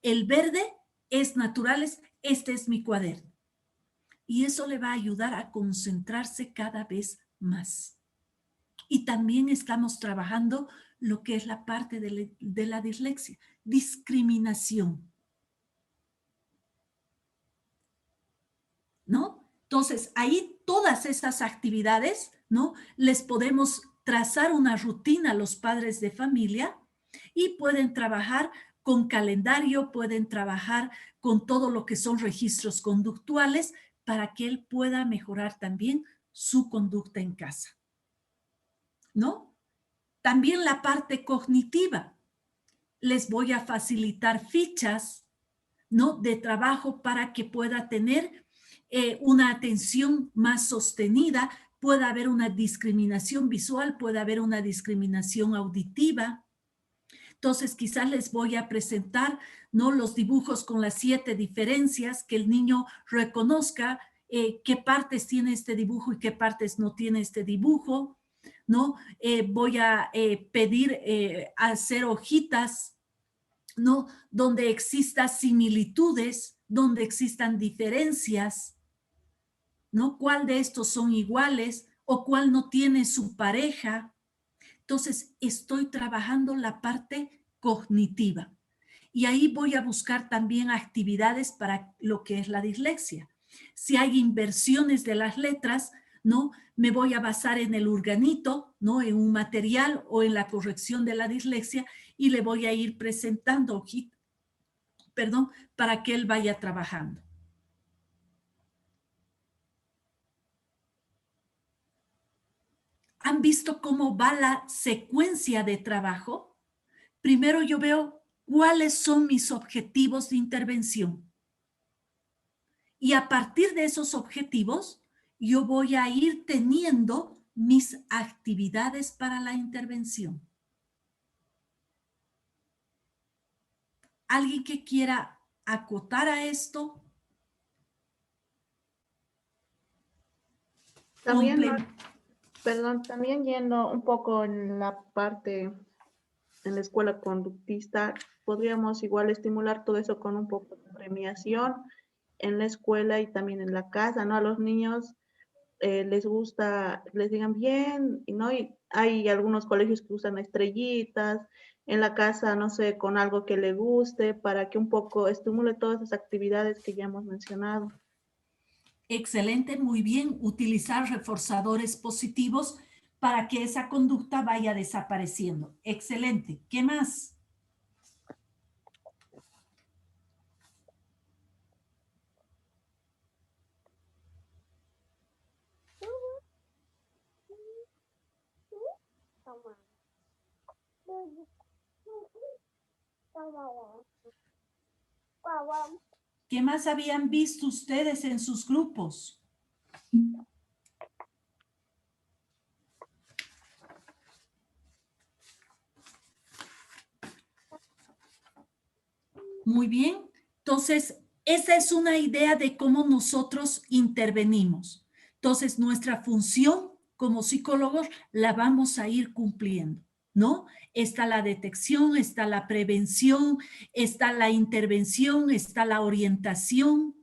El verde es naturales, este es mi cuaderno. Y eso le va a ayudar a concentrarse cada vez más. Y también estamos trabajando lo que es la parte de la dislexia, discriminación. ¿No? Entonces, ahí todas esas actividades, ¿no? Les podemos trazar una rutina a los padres de familia y pueden trabajar con calendario, pueden trabajar con todo lo que son registros conductuales para que él pueda mejorar también su conducta en casa, ¿no? También la parte cognitiva. Les voy a facilitar fichas, ¿no? De trabajo para que pueda tener una atención más sostenida, pueda haber una discriminación visual, puede haber una discriminación auditiva. Entonces, quizás les voy a presentar, ¿no? Los dibujos con las 7 diferencias, que el niño reconozca qué partes tiene este dibujo y qué partes no tiene este dibujo, ¿no? Voy a pedir hacer hojitas, ¿no? Donde existan similitudes, donde existan diferencias, ¿no? ¿Cuál de estos son iguales o cuál no tiene su pareja? Entonces, estoy trabajando la parte cognitiva. Y ahí voy a buscar también actividades para lo que es la dislexia. Si hay inversiones de las letras, ¿no? Me voy a basar en el urganito, ¿no? En un material o en la corrección de la dislexia y le voy a ir presentando para que él vaya trabajando. ¿Han visto cómo va la secuencia de trabajo? Primero yo veo cuáles son mis objetivos de intervención. Y a partir de esos objetivos, yo voy a ir teniendo mis actividades para la intervención. ¿Alguien que quiera acotar a esto? También, también yendo un poco en la parte en la escuela conductista, podríamos igual estimular todo eso con un poco de premiación en la escuela y también en la casa, ¿no? A los niños les gusta, les digan bien, ¿no? Y hay algunos colegios que usan estrellitas, en la casa, no sé, con algo que le guste, para que un poco estimule todas esas actividades que ya hemos mencionado. Excelente, muy bien. Utilizar reforzadores positivos para que esa conducta vaya desapareciendo. Excelente. ¿Qué más? ¿Qué más habían visto ustedes en sus grupos? Muy bien. Entonces, esa es una idea de cómo nosotros intervenimos. Entonces, nuestra función como psicólogos la vamos a ir cumpliendo, ¿no? Está la detección, está la prevención, está la intervención, está la orientación,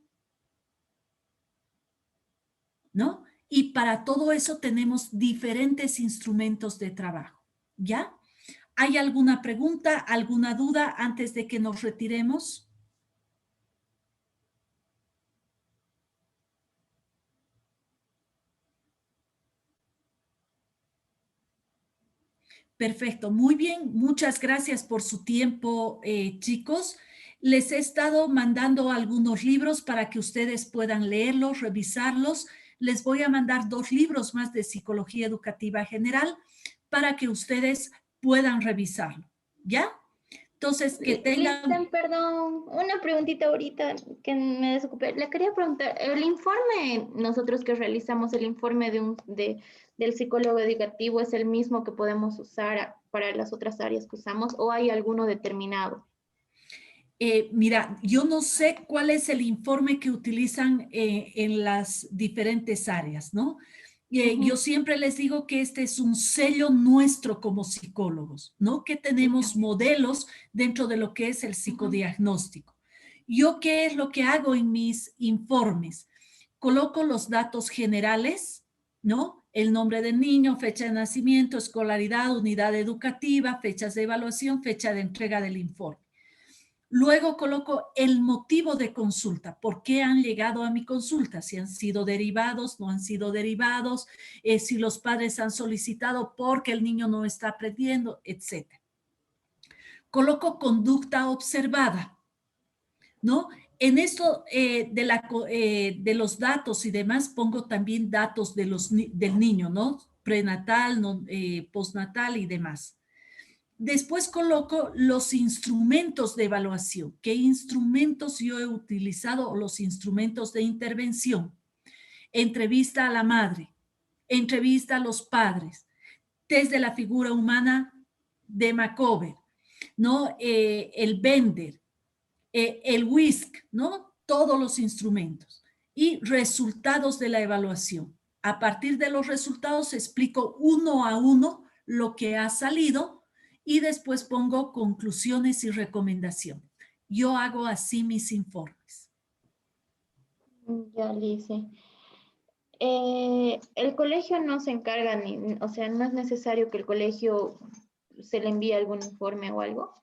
¿no? Y para todo eso tenemos diferentes instrumentos de trabajo, ¿ya? ¿Hay alguna pregunta, alguna duda antes de que nos retiremos? Perfecto, muy bien. Muchas gracias por su tiempo, chicos. Les he estado mandando algunos libros para que ustedes puedan leerlos, revisarlos. Les voy a mandar 2 libros más de psicología educativa general para que ustedes puedan revisarlo. ¿Ya? Entonces, que tengan... Listen, perdón, una preguntita ahorita que me desocupé. Le quería preguntar, el informe, nosotros que realizamos el informe del psicólogo educativo, ¿es el mismo que podemos usar para las otras áreas que usamos o hay alguno determinado? Mira, yo no sé cuál es el informe que utilizan en las diferentes áreas, ¿no? Yo siempre les digo que este es un sello nuestro como psicólogos, ¿no? Que tenemos modelos dentro de lo que es el psicodiagnóstico. ¿Yo qué es lo que hago en mis informes? Coloco los datos generales, ¿no? El nombre del niño, fecha de nacimiento, escolaridad, unidad educativa, fechas de evaluación, fecha de entrega del informe. Luego coloco el motivo de consulta, por qué han llegado a mi consulta, si han sido derivados, no han sido derivados, si los padres han solicitado porque el niño no está aprendiendo, etc. Coloco conducta observada, ¿no? En esto de los datos y demás pongo también datos del niño, ¿no? Prenatal, no, postnatal y demás. Después coloco los instrumentos de evaluación. ¿Qué instrumentos yo he utilizado o los instrumentos de intervención? Entrevista a la madre, entrevista a los padres, test de la figura humana de Macover, ¿no? El Bender, el WISC, ¿no? Todos los instrumentos. Y resultados de la evaluación. A partir de los resultados explico uno a uno lo que ha salido y después pongo conclusiones y recomendaciones. Yo hago así mis informes. Ya, Lice. El colegio no se encarga, o sea, no es necesario que el colegio se le envíe algún informe o algo.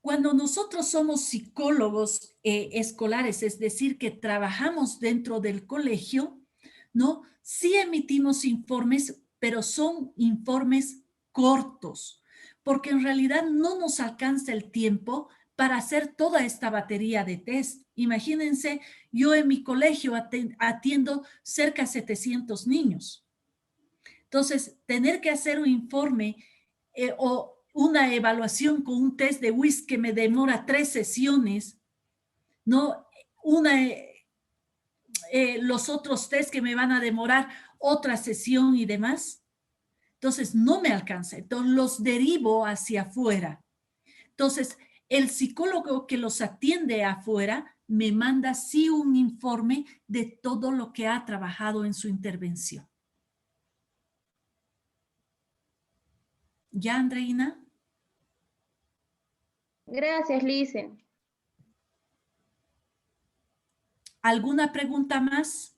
Cuando nosotros somos psicólogos escolares, es decir, que trabajamos dentro del colegio, ¿no? Sí emitimos informes, pero son informes cortos, porque en realidad no nos alcanza el tiempo para hacer toda esta batería de test. Imagínense, yo en mi colegio atiendo cerca de 700 niños. Entonces, tener que hacer un informe o una evaluación con un test de WISC que me demora 3 sesiones, ¿no? Los otros test que me van a demorar otra sesión y demás. Entonces, no me alcanza. Entonces, los derivo hacia afuera. Entonces, el psicólogo que los atiende afuera me manda sí un informe de todo lo que ha trabajado en su intervención. ¿Ya, Andreina? Gracias, Lice. ¿Alguna pregunta más?